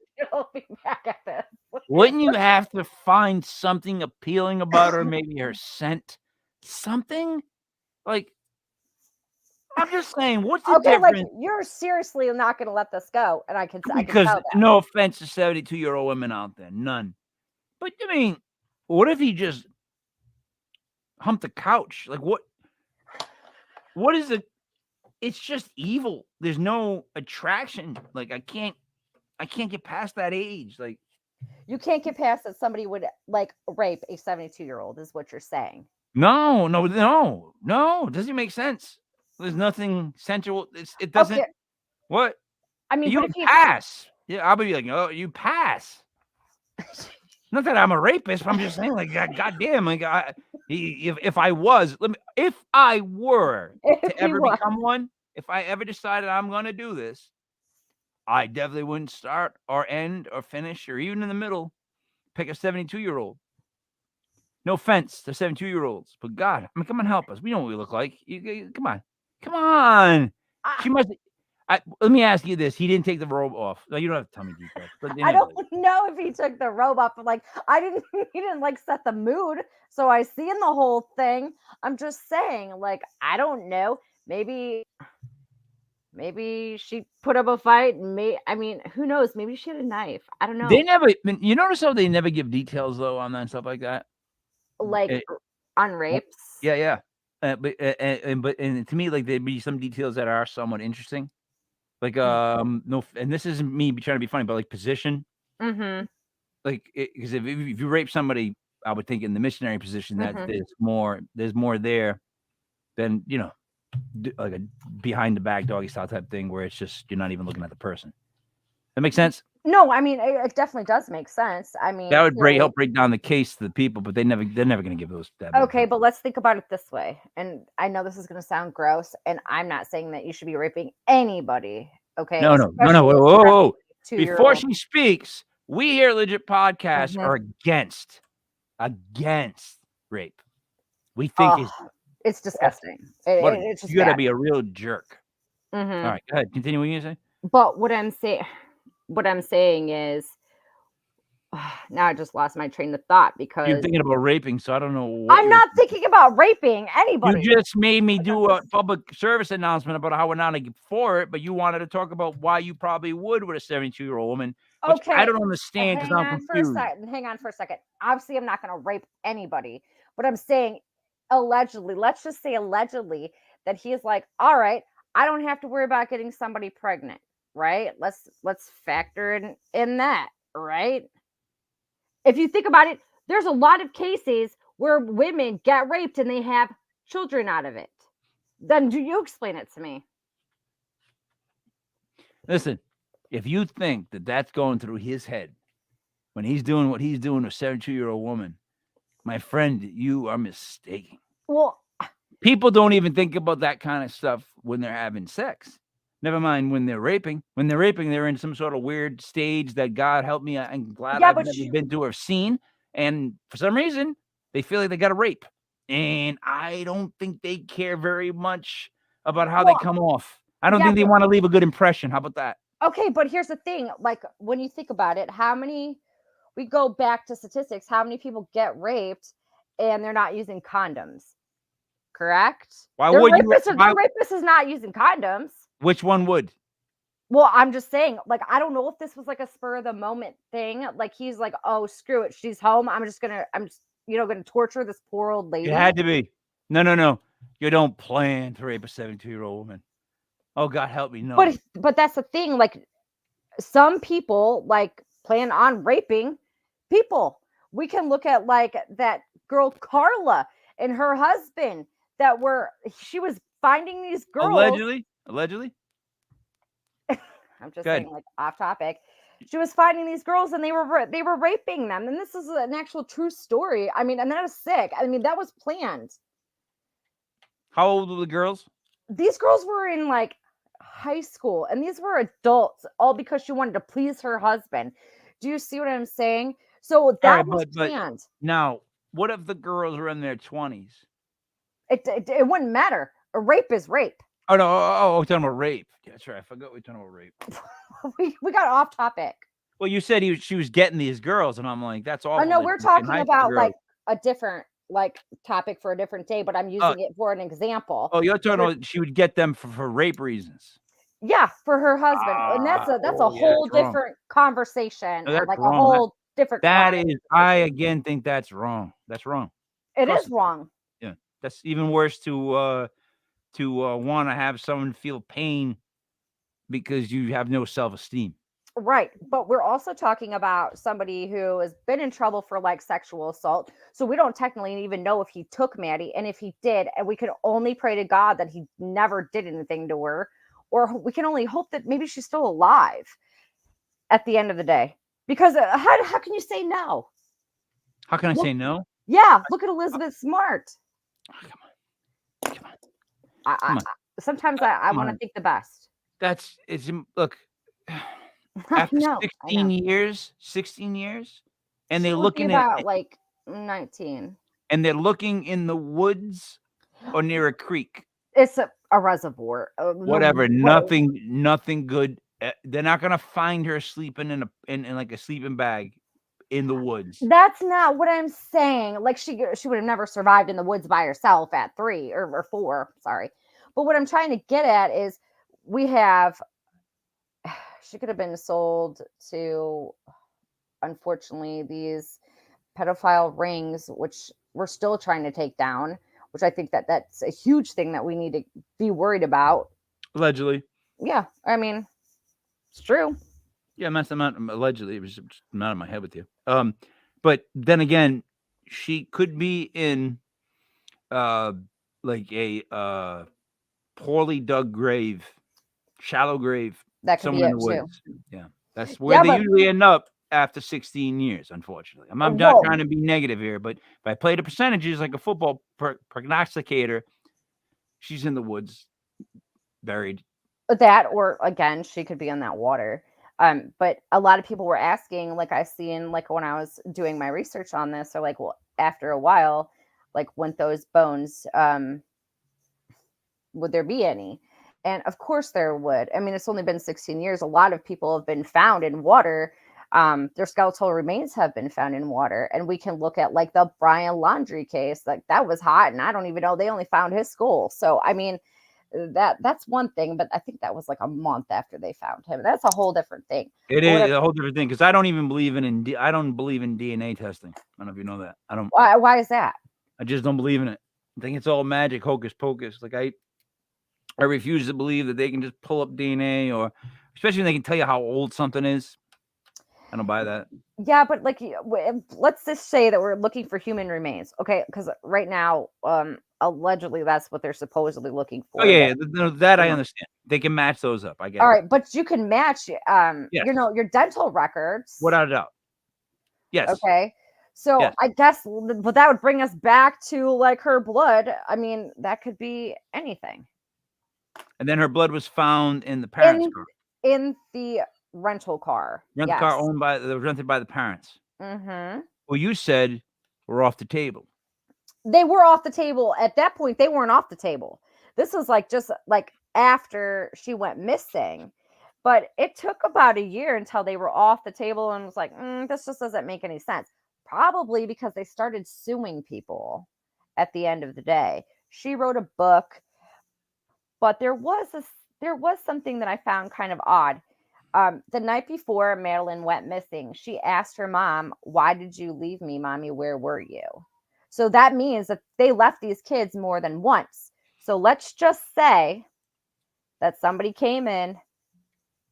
Wouldn't you have to find something appealing about her? Maybe her scent, something like. I'm just saying, what's the difference? Like, you're seriously not going to let this go, and I can tell that. No offense to 72-year-old women out there, none. But I mean, what if he just humped the couch? Like, what is it? It's just evil. There's no attraction. Like, I can't get past that age. Like, you can't get past that somebody would like rape a 72-year-old is what you're saying. No. It doesn't make sense. There's nothing sensual. It doesn't. Okay. What? I mean, you pass. Yeah, I'll be like, oh, you pass. Not that I'm a rapist, but I'm just saying, like, goddamn, like, if I were to ever become one, if I ever decided I'm gonna do this, I definitely wouldn't start or end or finish or even in the middle pick a 72-year-old. No offense to 72-year-olds, but God, I mean, come on, help us. We know what we look like. Come on. She must. Let me ask you this: he didn't take the robe off. No, you don't have to tell me details. But I don't know if he took the robe off. Like, he didn't like set the mood. So I seen the whole thing. I'm just saying, like, I don't know. Maybe she put up a fight. I mean, who knows? Maybe she had a knife. I don't know. They never. You notice how they never give details though on that and stuff like that. Like on rapes. Yeah. But to me, like, there'd be some details that are somewhat interesting. Like, no, and this isn't me trying to be funny, but like position. Mm-hmm. Like, because if you rape somebody, I would think in the missionary position that there's more there than, like a behind the back doggy style type thing where it's just you're not even looking at the person. That makes sense? No, I mean, it definitely does make sense. I mean, that would help break down the case to the people, but they're never going to give those. Okay, but let's think about it this way. And I know this is going to sound gross, and I'm not saying that you should be raping anybody. Okay. No. Whoa. Before she speaks, we here at Legit Podcast are against rape. We think it's disgusting. It's just you got to be a real jerk. Mm-hmm. All right, go ahead. Continue what you're saying. But what I'm saying is, now I just lost my train of thought because you're thinking about raping. So I don't know. I'm not thinking about raping anybody. You just made me do a public service announcement about how we're not for it, but you wanted to talk about why you probably would with a 72-year-old woman which I Okay, don't understand because I'm confused. hang on for a second. Obviously, I'm not going to rape anybody, but I'm saying allegedly, let's just say allegedly that he's like, all right, I don't have to worry about getting somebody pregnant, right? Let's factor in that, right? If you think about it, there's a lot of cases where women get raped and they have children out of it. Then do you explain it to me? Listen, if you think that that's going through his head when he's doing what he's doing to a 72-year-old woman, my friend, you are mistaken. Well, People don't even think about that kind of stuff when they're having sex. Never mind when they're raping. When they're raping, they're in some sort of weird stage that God help me, I'm glad yeah, I've but never been to or seen. And for some reason, they feel like they got to rape. And I don't think they care very much about how they well, come off. I don't yeah, think they want to leave a good impression. How about that? okay, but here's the thing, like, when you think about it, how many we go back to statistics, how many people get raped and they're not using condoms, correct? Why would you? The rapist is not using condoms. Which one would? Well, I'm just saying, like, I don't know if this was like a spur of the moment thing. Like, he's like, oh, screw it. She's home. I'm just, gonna torture this poor old lady. It had to be. No. You don't plan to rape a 72-year-old woman. Oh, God help me, no. But that's the thing. Like, some people like plan on raping people. We can look at like that girl Carla and her husband she was finding these girls. Allegedly. I'm just Good. saying, like, off topic. She was finding these girls and they were raping them. And this is an actual true story. I mean, and that was sick. I mean, that was planned. How old were the girls? These girls were in like high school and these were adults, all because she wanted to please her husband. Do you see what I'm saying? So that was planned. Now, what if the girls were in their 20s? It wouldn't matter. A rape is rape. Oh, no. We're talking about rape. That's right. I forgot we're talking about rape. we got off topic. Well, you said she was getting these girls, and I'm like, that's awful. Oh, no, we're talking about like a different like topic for a different day, but I'm using it for an example. Oh, you're talking about she would get them for rape reasons. Yeah, for her husband. And that's a whole different conversation. No, that's like wrong. A whole different I again think that's wrong. That's wrong. It is wrong. Yeah. That's even worse to want to have someone feel pain because you have no self-esteem. Right. But we're also talking about somebody who has been in trouble for like sexual assault. So we don't technically even know if he took Maddie. And if he did, and we can only pray to God that he never did anything to her, or we can only hope that maybe she's still alive at the end of the day. Because how can you say no? How can I say no? Yeah. Look at Elizabeth Smart. Oh, come on. Sometimes I want to think the best. Look. After 16 years, and they're looking about like 19, and they're looking in the woods or near a creek. It's a reservoir. Whatever, nothing good. They're not gonna find her sleeping in like a sleeping bag in the woods. That's not what I'm saying. Like she would have never survived in the woods by herself at 3 or 4. Sorry, but what I'm trying to get at is she could have been sold to, unfortunately, these pedophile rings, which we're still trying to take down, which I think that's a huge thing that we need to be worried about. Allegedly. Yeah. I mean, it's true. Yeah, allegedly. It was not in my head with you. But then again, she could be in like a poorly dug grave, shallow grave. That could be it too. Yeah, that's where they usually end up after 16 years, unfortunately. I'm not trying to be negative here, but if I play the percentages like a football prognosticator, she's in the woods, buried. That, or again, she could be in that water. But a lot of people were asking, like I seen, like when I was doing my research on this, they're like, well, after a while, like, wouldn't those bones, would there be any? And of course there would. I mean, it's only been 16 years. A lot of people have been found in water. Their skeletal remains have been found in water. And we can look at like the Brian Laundrie case. Like that was hot. And I don't even know. They only found his skull. So, I mean, That's one thing, but I think that was like a month after they found him. That's a whole different thing. It But is a whole different thing because I don't even believe I don't believe in DNA testing. I don't know if you know that. why is that? I just don't believe in it. I think it's all magic, hocus pocus. Like I refuse to believe that they can just pull up DNA, or especially when they can tell you how old something is. I don't buy that. Yeah, but like, let's just say that we're looking for human remains, okay? Because right now, allegedly, that's what they're supposedly looking Oh for. yeah, that You I know, understand. They can match those up. I get all it. right, but you can match, Yes, your dental records. without a doubt. Yes, Okay, so yes. I guess, but that would bring us back to like her blood. I mean, that could be anything And then her blood was found in the parents' in car. in the rental car. Rental car Yes. owned by that was rented by the parents. Mm-hmm. Well, you said we're off the table. They were off the table at that point. They weren't off the table. This was like just like after she went missing, but it took about a year until they were off the table and was like, this just doesn't make any sense. Probably because they started suing people at the end of the day. She wrote a book, but there was something that I found kind of odd. The night before Madeline went missing, she asked her mom, "Why did you leave me, mommy? Where were you?" So that means that they left these kids more than once. So let's just say that somebody came in,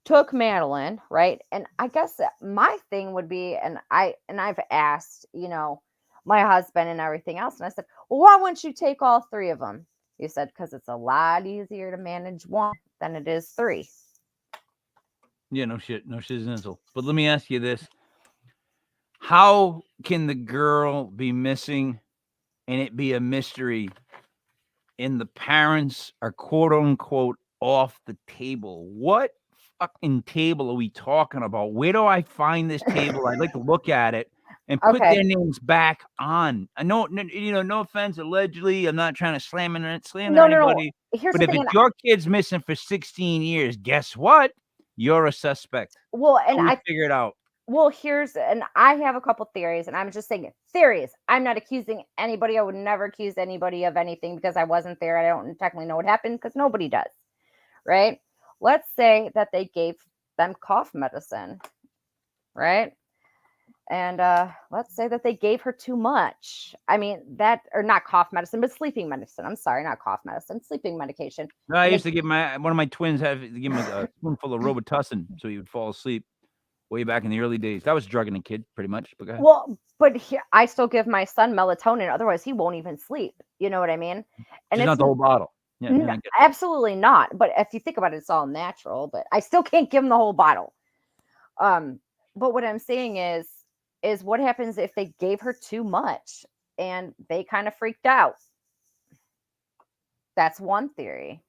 took Madeline, right? And I guess my thing would be, I've asked, my husband and everything else, and I said, "Well, why wouldn't you take all three of them?" He said, "Because it's a lot easier to manage one than it is three." Yeah, no shit, no shiznitzel. But let me ask you this: how can the girl be missing and it be a mystery, and the parents are quote unquote off the table? What fucking table are we talking about? Where do I find this table? I'd like to look at it and put Okay. their names back on. I know, no offense, allegedly, I'm not trying to slander No, no, no. anybody, Here's but the if thing. it's your kid's missing for 16 years, guess what? You're a suspect. Well, How we figure it out? and I have a couple theories, and I'm just saying theories. I'm not accusing anybody. I would never accuse anybody of anything because I wasn't there. I don't technically know what happened because nobody does, right? Let's say that they gave them cough medicine, right? And let's say that they gave her too much. I mean, or not cough medicine, but sleeping medicine. I'm sorry, not cough medicine, sleeping medication. No, I And used to give one of my twins have to give him a spoonful of Robitussin so he would fall asleep way back in the early days. That was drugging a kid, pretty much. But go ahead. well, but I still give my son melatonin, otherwise he won't even sleep. You know what I mean? And Just it's not the whole bottle. Yeah, I get that. absolutely not. But if you think about it, it's all natural. But I still can't give him the whole bottle. Um, but what I'm saying is what happens if they gave her too much and they kind of freaked out? That's one theory.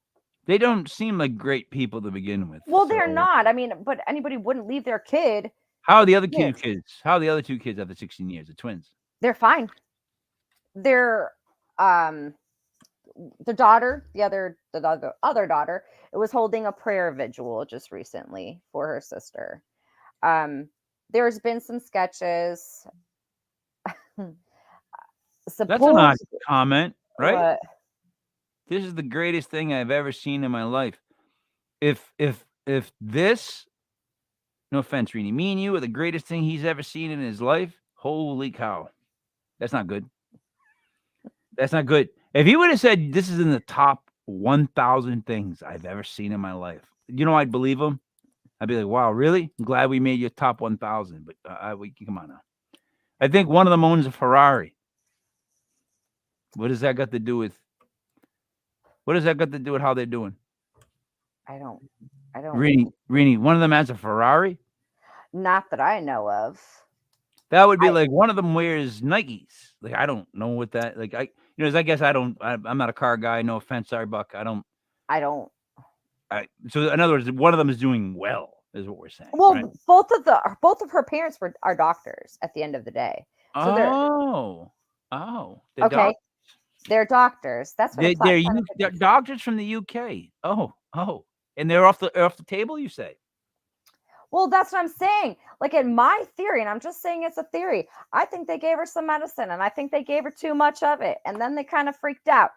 They don't seem like great people to begin with. Well, So they're not. I mean, but anybody wouldn't leave their kid. how are the other two Kids. kids? How are the other two kids after 16 years? The twins. They're fine. They're the daughter, the other daughter, it was holding a prayer vigil just recently for her sister. Um, there's been some sketches. That's an odd Suppose comment, right? what? This is the greatest thing I've ever seen in my life. If this, no offense, Reenie, me and you are the greatest thing he's ever seen in his life, holy cow. That's not good. That's not good. If he would have said this is in the top 1,000 things I've ever seen in my life, I'd believe him. I'd be like, wow, really? I'm glad we made your top 1,000. But come on now. I think one of them owns a Ferrari. What does that got to do with? What does that got to do with how they're doing? I don't. I don't. Reenie, one of them has a Ferrari. Not that I know of. That would be I like one of them wears Nikes. Like I don't know what that. Like I guess I don't. I'm not a car guy. No offense, sorry, Buck. I don't. I don't. So in other words, one of them is doing well, is what we're saying. Well, Right? both of her parents are doctors at the end of the day. So they're They're okay. They're doctors. That's what they're doctors from the UK. And they're off the table. You say? Well, that's what I'm saying. Like in my theory, and I'm just saying it's a theory. I think they gave her some medicine, and I think they gave her too much of it, and then they kind of freaked out.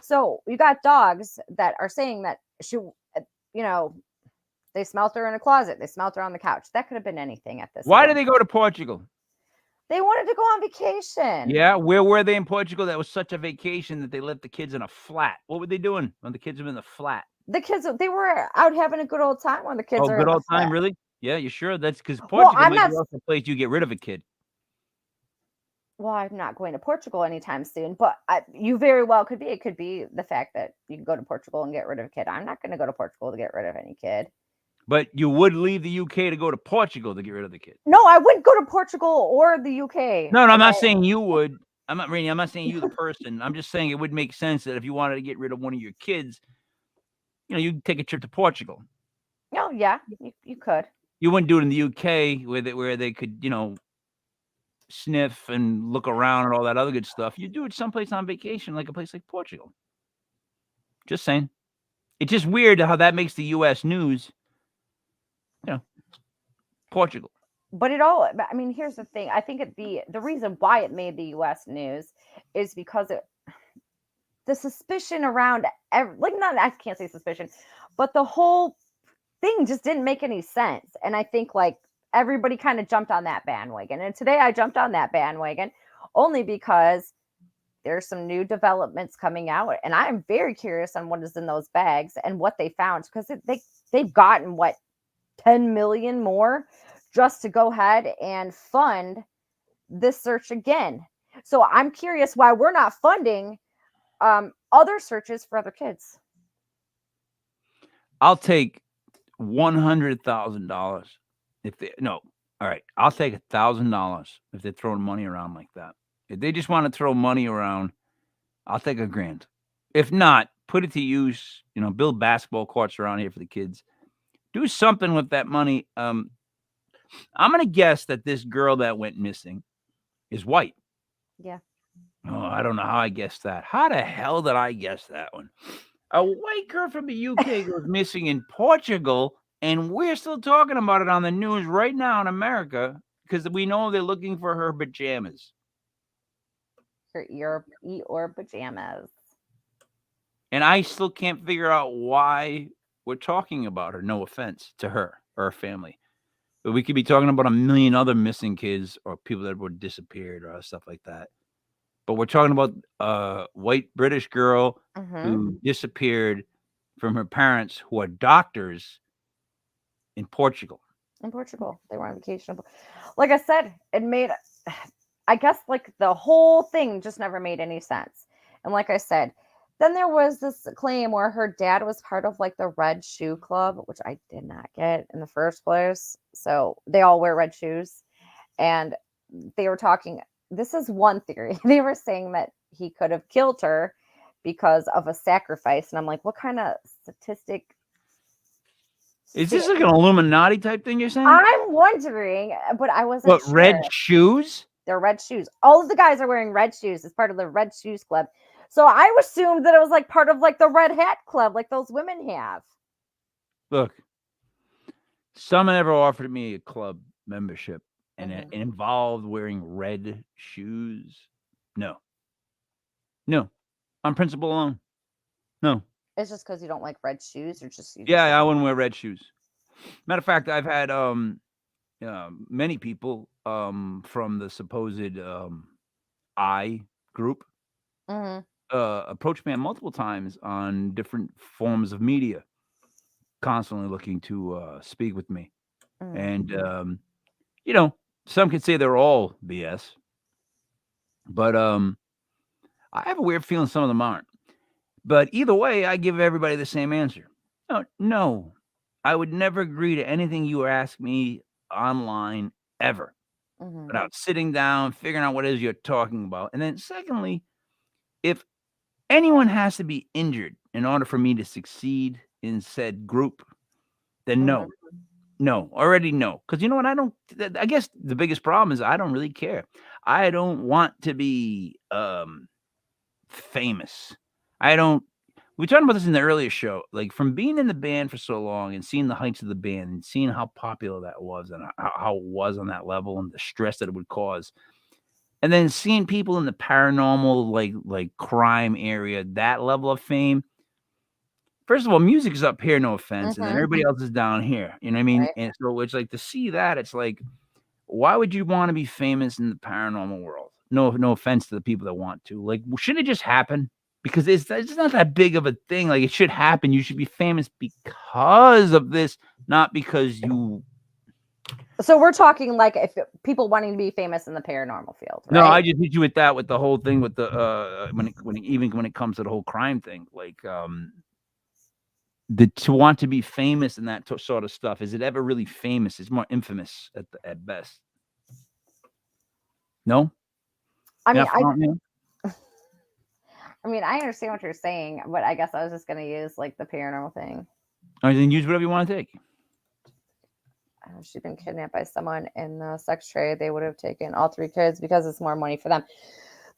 So you got dogs that are saying that she, they smelt her in a closet. They smelt her on the couch. That could have been anything at this Why point. did they go to Portugal? They wanted to go on vacation. Yeah, where were they in Portugal? That was such a vacation that they left the kids in a flat. What were they doing when the kids were in the flat? The kids, they were out having a good old time when the kids Oh, are good in the old time, flat. really? Yeah, you sure? That's because Well, Portugal I'm might not. be also a place you get rid of a kid. Well, I'm not going to Portugal anytime soon, but you very well could be. It could be the fact that you can go to Portugal and get rid of a kid. I'm not going to go to Portugal to get rid of any kid. But you would leave the UK to go to Portugal to get rid of the kid. No, I wouldn't go to Portugal or the UK. No, I'm not saying you would. I'm not, Reeni, I'm not saying you, the person. I'm just saying it would make sense that if you wanted to get rid of one of your kids, you'd take a trip to Portugal. Oh, yeah, you could. You wouldn't do it in the UK where they could, sniff and look around and all that other good stuff. You do it someplace on vacation, like a place like Portugal. Just saying. It's just weird how that makes the U.S. news. Portugal. But here's the thing. I think the reason why it made the U.S. news is because the suspicion around, I can't say suspicion, but the whole thing just didn't make any sense. And I think everybody kind of jumped on that bandwagon. And today I jumped on that bandwagon only because there's some new developments coming out. And I'm very curious on what is in those bags and what they found, because they've gotten 10 million more just to go ahead and fund this search again. So I'm curious why we're not funding other searches for other kids. I'll take $100,000 if they no. All right, I'll take $1,000 if they're throwing money around like that. If they just want to throw money around, I'll take $1,000. If not, put it to use. Build basketball courts around here for the kids. Do something with that money. I'm gonna guess that this girl that went missing is white. Yeah. Oh, I don't know how I guessed that. How the hell did I guess that one? A white girl from the UK goes missing in Portugal, and we're still talking about it on the news right now in America because we know they're looking for her pajamas. Her Eeyore pajamas. And I still can't figure out why we're talking about her. No offense to her or her family. But we could be talking about a million other missing kids or people that were disappeared or stuff like that. But we're talking about a white British girl who disappeared from her parents, who are doctors in Portugal. In Portugal. They were on vacation. Like I said, I guess the whole thing just never made any sense. And like I said, then there was this claim where her dad was part of the Red Shoe Club, which I did not get in the first place. So they all wear red shoes. And they were talking, this is one theory. They were saying that he could have killed her because of a sacrifice. And I'm like, what kind of statistic? Is this like an Illuminati type thing you're saying? I'm wondering, but I wasn't sure. Red shoes? They're red shoes. All of the guys are wearing red shoes as part of the Red Shoes Club. So I assumed that it was part of the Red Hat Club, like those women have. Look, someone ever offered me a club membership and it involved wearing red shoes. No. On principle alone. No. It's just because you don't like red shoes, or just I wouldn't wear red shoes. Matter of fact, I've had many people from the supposed I group approached me multiple times on different forms of media, constantly looking to speak with me. And some could say they're all BS, but I have a weird feeling some of them aren't. But either way, I give everybody the same answer. No, I would never agree to anything you ask me online ever without sitting down, figuring out what it is you're talking about. And then secondly, if anyone has to be injured in order for me to succeed in said group, then no. Already no. Because you know what? I guess the biggest problem is I don't really care. I don't want to be famous. We talked about this in the earlier show, from being in the band for so long and seeing the heights of the band and seeing how popular that was and how it was on that level and the stress that it would cause. And then seeing people in the paranormal, like crime area, that level of fame. First of all, music is up here, no offense, and then Mhm. everybody else is down here. You know what I mean? Right. And so it's like to see that, it's like, why would you want to be famous in the paranormal world? No offense to the people that want to. Like, shouldn't it just happen? Because it's not that big of a thing. Like, it should happen. You should be famous because of this, not because you. So we're talking like if people wanting to be famous in the paranormal field, No, right? I just hit you with that with the whole thing with the even when it comes to the whole crime thing, like to want to be famous and that sort of stuff. Is it ever really famous? It's more infamous at best. No, I yeah, mean, I understand what you're saying, but I guess I was just gonna use like the paranormal thing. I then use whatever you want to take. She'd been kidnapped by someone in the sex trade. They would have taken all 3 kids because it's more money for them.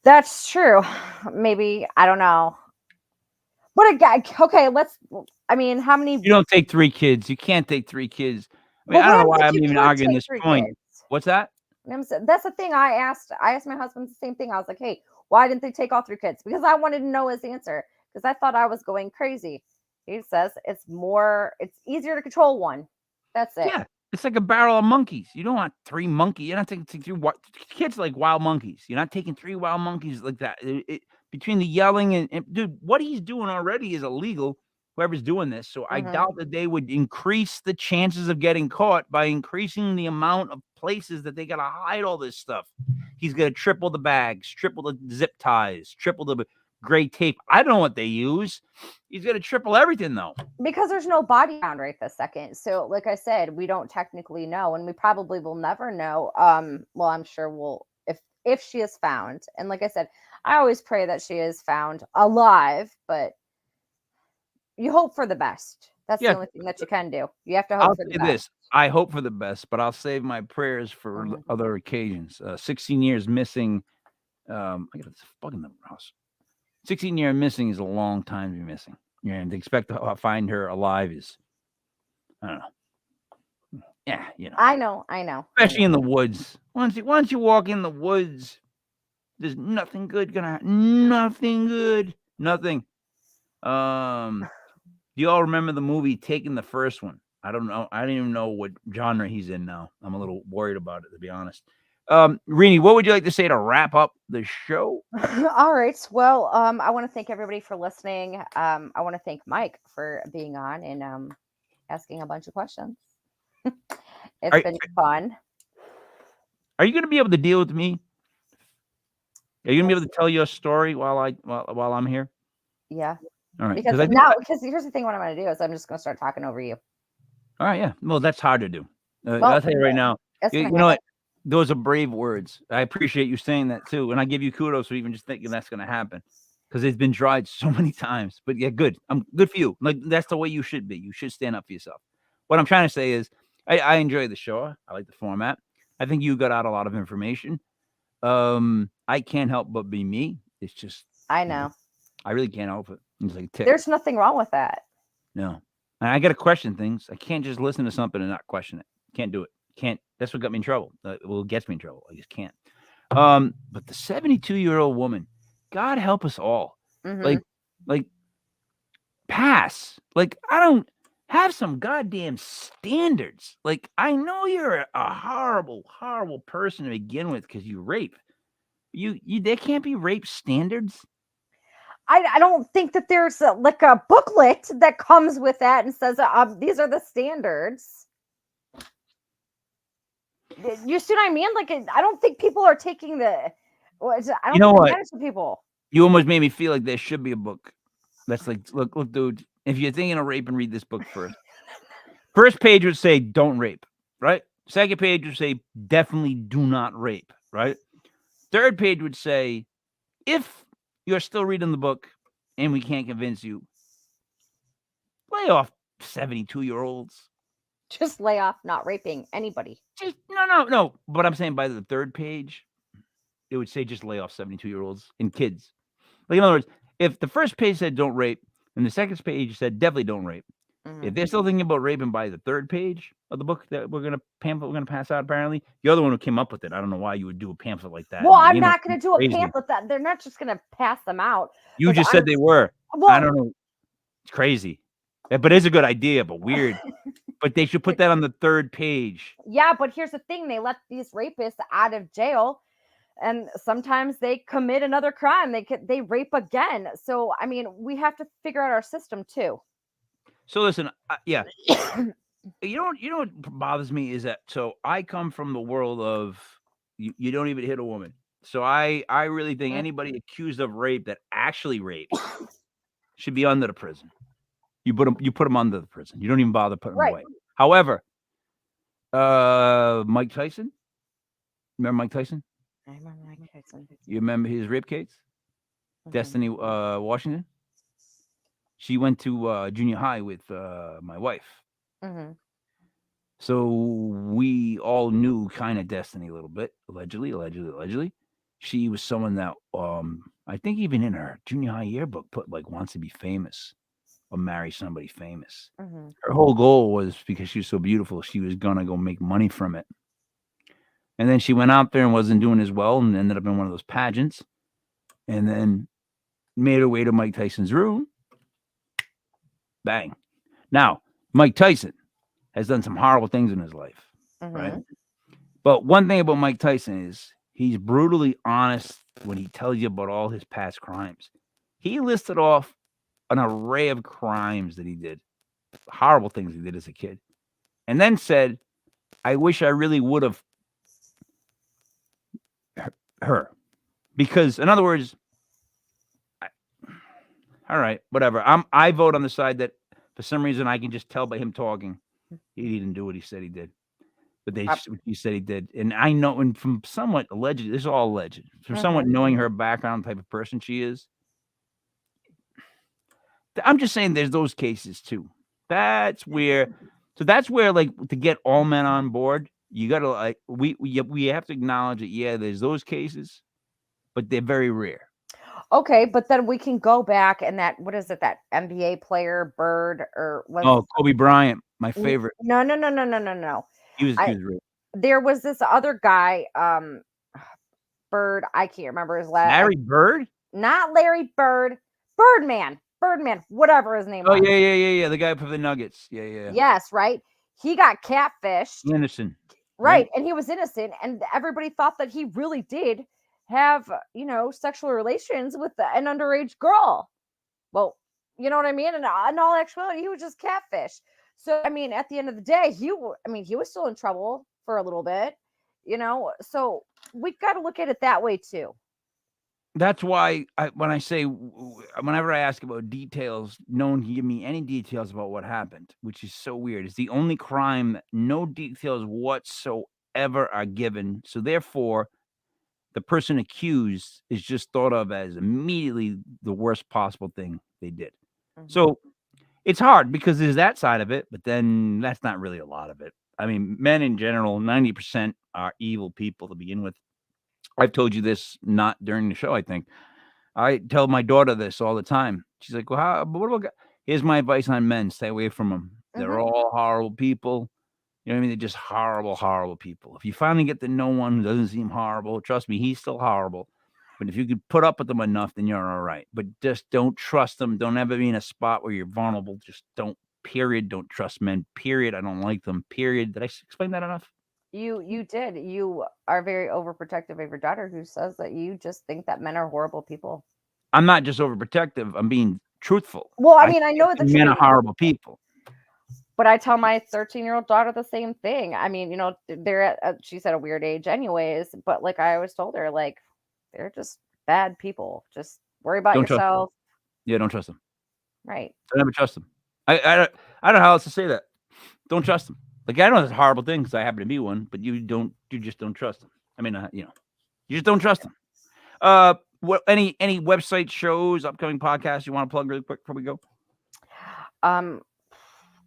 That's true. Maybe I don't know. But again, okay, let's. I mean, how many? You don't take 3 kids. You can't take 3 kids. I mean, But I what don't know happens why if I'm you even could arguing take this 3 point. kids? What's that? That's the thing I asked. I asked my husband the same thing. I was like, "Hey, why didn't they take all 3 kids?" Because I wanted to know his answer because I thought I was going crazy. He says it's easier to control one. That's it. Yeah, it's like a barrel of monkeys. You don't want 3 monkeys. You're not taking 3 kids like wild monkeys. You're not taking 3 wild monkeys like that. Between the yelling and dude, what he's doing already is illegal. Whoever's doing this, so I Hmm. doubt that they would increase the chances of getting caught by increasing the amount of places that they gotta hide all this stuff. He's gonna triple the bags, triple the zip ties, triple the gray tape. I don't know what they use. He's gonna triple everything though. Because there's no body found right this second. So, like I said, we don't technically know, and we probably will never know. Well, I'm sure we'll if she is found. And like I said, I always pray that she is found alive, but you hope for the best. That's the Yeah, only thing that you can do. You have to hope I'll for the say best. this. I hope for the best, but I'll save my prayers for Mhm. other occasions. 16 years missing. I got this fucking the house. 16-year missing is a long time to be missing. Yeah, and to expect to find her alive is, I don't know. Yeah, I know, I know, I especially know. in the woods. Once you walk in the woods, there's nothing good gonna happen. Nothing good. Nothing. Do you all remember the movie Taking the First One? I don't know. I don't even know what genre he's in now. I'm a little worried about it, to be honest. Reeni, what would you like to say to wrap up the show? All right. Well, I want to thank everybody for listening. I want to thank Mike for being on and asking a bunch of questions. It's Are, been fun. are you going to be able to deal with me? Are you going to be Yes. able to tell your story while I'm here? Yeah. All right, Because because I think. now, because here's the thing, what I'm going to do is I'm just going to start talking over you. All right, yeah. Well, that's hard to do. Well, I'll tell you right now. it's You going to know happen. what? Those are brave words. I appreciate you saying that too, and I give you kudos for even just thinking that's going to happen, because it's been tried so many times. But yeah, good. I'm good for you. Like, that's the way you should be. You should stand up for yourself. What I'm trying to say is, I enjoy the show. I like the format. I think you got out a lot of information. I can't help but be me. It's just, I know. I really can't help it. It's like a tick. There's nothing wrong with that. No. And I got to question things. I can't just listen to something and not question it. Can't do it. Can't. That's what got me in trouble. Well, it gets me in trouble. I just can't. But the 72-year-old woman, God help us all. Hmm. Like, like, pass. Like, I don't have some goddamn standards. Like, I know you're a horrible, horrible person to begin with because you rape. There can't be rape standards. I don't think that there's like a booklet that comes with that and says these are the standards. You see what I mean? Like, I don't think people are taking the. I don't You know think what? advantage of people. You almost made me feel like there should be a book. That's like, look, dude. If you're thinking of raping, read this book first. First page would say, "Don't rape," right? Second page would say, "Definitely do not rape," right? Third page would say, "If you're still reading the book and we can't convince you, lay off 72-year-olds." Just lay off not raping anybody. Just no. But I'm saying by the third page, it would say just lay off 72-year-olds and kids. Like, in other words, if the first page said don't rape and the second page said definitely don't rape, Hmm. if they're still thinking about raping by the third page, of the book that we're gonna pass out. Apparently, you're the one who came up with it. I don't know why you would do a pamphlet like that. Well, in the I'm beginning. not going to do a Crazy. pamphlet that they're not just going to pass them out. You Like, just said they were. I Well, don't know. It's crazy. Yeah, but it's a good idea, but weird. But they should put that on the 3rd page. yeah, but here's the thing: they let these rapists out of jail, and sometimes they commit another crime. They rape again. So I mean, we have to figure out our system too. So listen, yeah. You know what bothers me is that I come from the world of you don't even hit a woman. So I really think anybody accused of rape that actually rapes should be under the prison. You put them under the prison. You don't even bother putting them away. However, Mike Tyson. Remember Mike Tyson? I remember Mike Tyson. You remember his rape case? Destiny Washington. She went to junior high with my wife. So we all knew kind of Destiny a little bit, allegedly. She was someone that I think even in her junior high yearbook put like wants to be famous or marry somebody famous. Her whole goal was because she was so beautiful, she was gonna go make money from it. And then she went out there and wasn't doing as well and ended up in one of those pageants and then made her way to Mike Tyson's room. Bang. Now, Mike Tyson has done some horrible things in his life, right? But one thing about Mike Tyson is he's brutally honest when he tells you about all his past crimes. He listed off an array of crimes that he did, horrible things he did as a kid, and then said, I wish I really would have her. Because, in other words, all right, whatever. I vote on the side that for some reason I can just tell by him talking he didn't do what he said he did. But he said he did. And I know, and from somewhat alleged, this is all alleged, from somewhat knowing her background, type of person she is, I'm just saying there's those cases too. That's where like to get all men on board, you got to like, we have to acknowledge that, yeah, there's those cases, but they're very rare. Okay, but then we can go back and that that NBA player Bird or Kobe Bryant, my favorite. No. He was real. There was this other guy, Bird. I can't remember his last. Larry Bird? Not Larry Bird. Birdman, whatever his name was. Oh yeah. The guy for the Nuggets. Yeah. Yes, right. He got catfished. Innocent. Right, and he was innocent, and everybody thought that he really did have, sexual relations with an underage girl. Well, you know what I mean? And in all actuality, he was just catfish. So, I mean, at the end of the day, he was still in trouble for a little bit, so we've got to look at it that way too. That's why whenever I ask about details, no one can give me any details about what happened, which is so weird. It's the only crime that no details whatsoever are given. So therefore, the person accused is just thought of as immediately the worst possible thing they did. So it's hard because there's that side of it, but then that's not really a lot of it. I mean, men in general, 90% are evil people to begin with. I've told you this not during the show, I think. I tell my daughter this all the time. She's like, well, what about here's my advice on men. Stay away from them. They're all horrible people. You know what I mean? They're just horrible, horrible people. If you finally get to know one who doesn't seem horrible, trust me, he's still horrible. But if you could put up with them enough, then you're all right. But just don't trust them. Don't ever be in a spot where you're vulnerable. Just don't, period. Don't trust men, period. I don't like them, period. Did I explain that enough? You did. You are very overprotective of your daughter who says that you just think that men are horrible people. I'm not just overprotective. I'm being truthful. Well, I mean, I know that men are horrible people. But I tell my 13-year-old daughter the same thing. I mean, they're she's at a weird age anyways, but like I always told her, like, they're just bad people. Just worry about yourself. Yeah, don't trust them. Right. I never trust them. I don't know how else to say that. Don't trust them. Like, I know it's a horrible thing because I happen to be one, but you just don't trust them. I mean, you just don't trust them. What any website shows, upcoming podcasts you want to plug really quick before we go?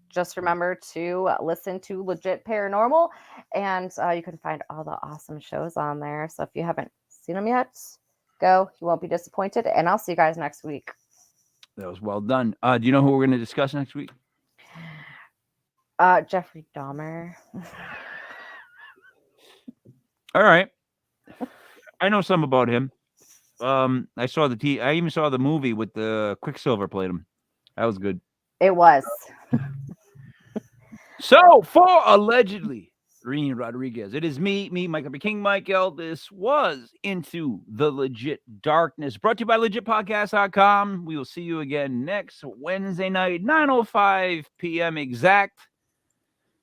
Just remember to listen to Legit Paranormal, and you can find all the awesome shows on there. So if you haven't seen them yet, go. You won't be disappointed, and I'll see you guys next week. That was well done. Do you know who we're going to discuss next week? Jeffrey Dahmer. All right. I know some about him. I saw I even saw the movie with the Quicksilver played him. That was good. It was. So for allegedly Reeni Rodriguez, it is me, Michael B. King Michael. This was Into the Legit Darkness, brought to you by legitpodcast.com. We will see you again next Wednesday night, 9:05 p.m. exact.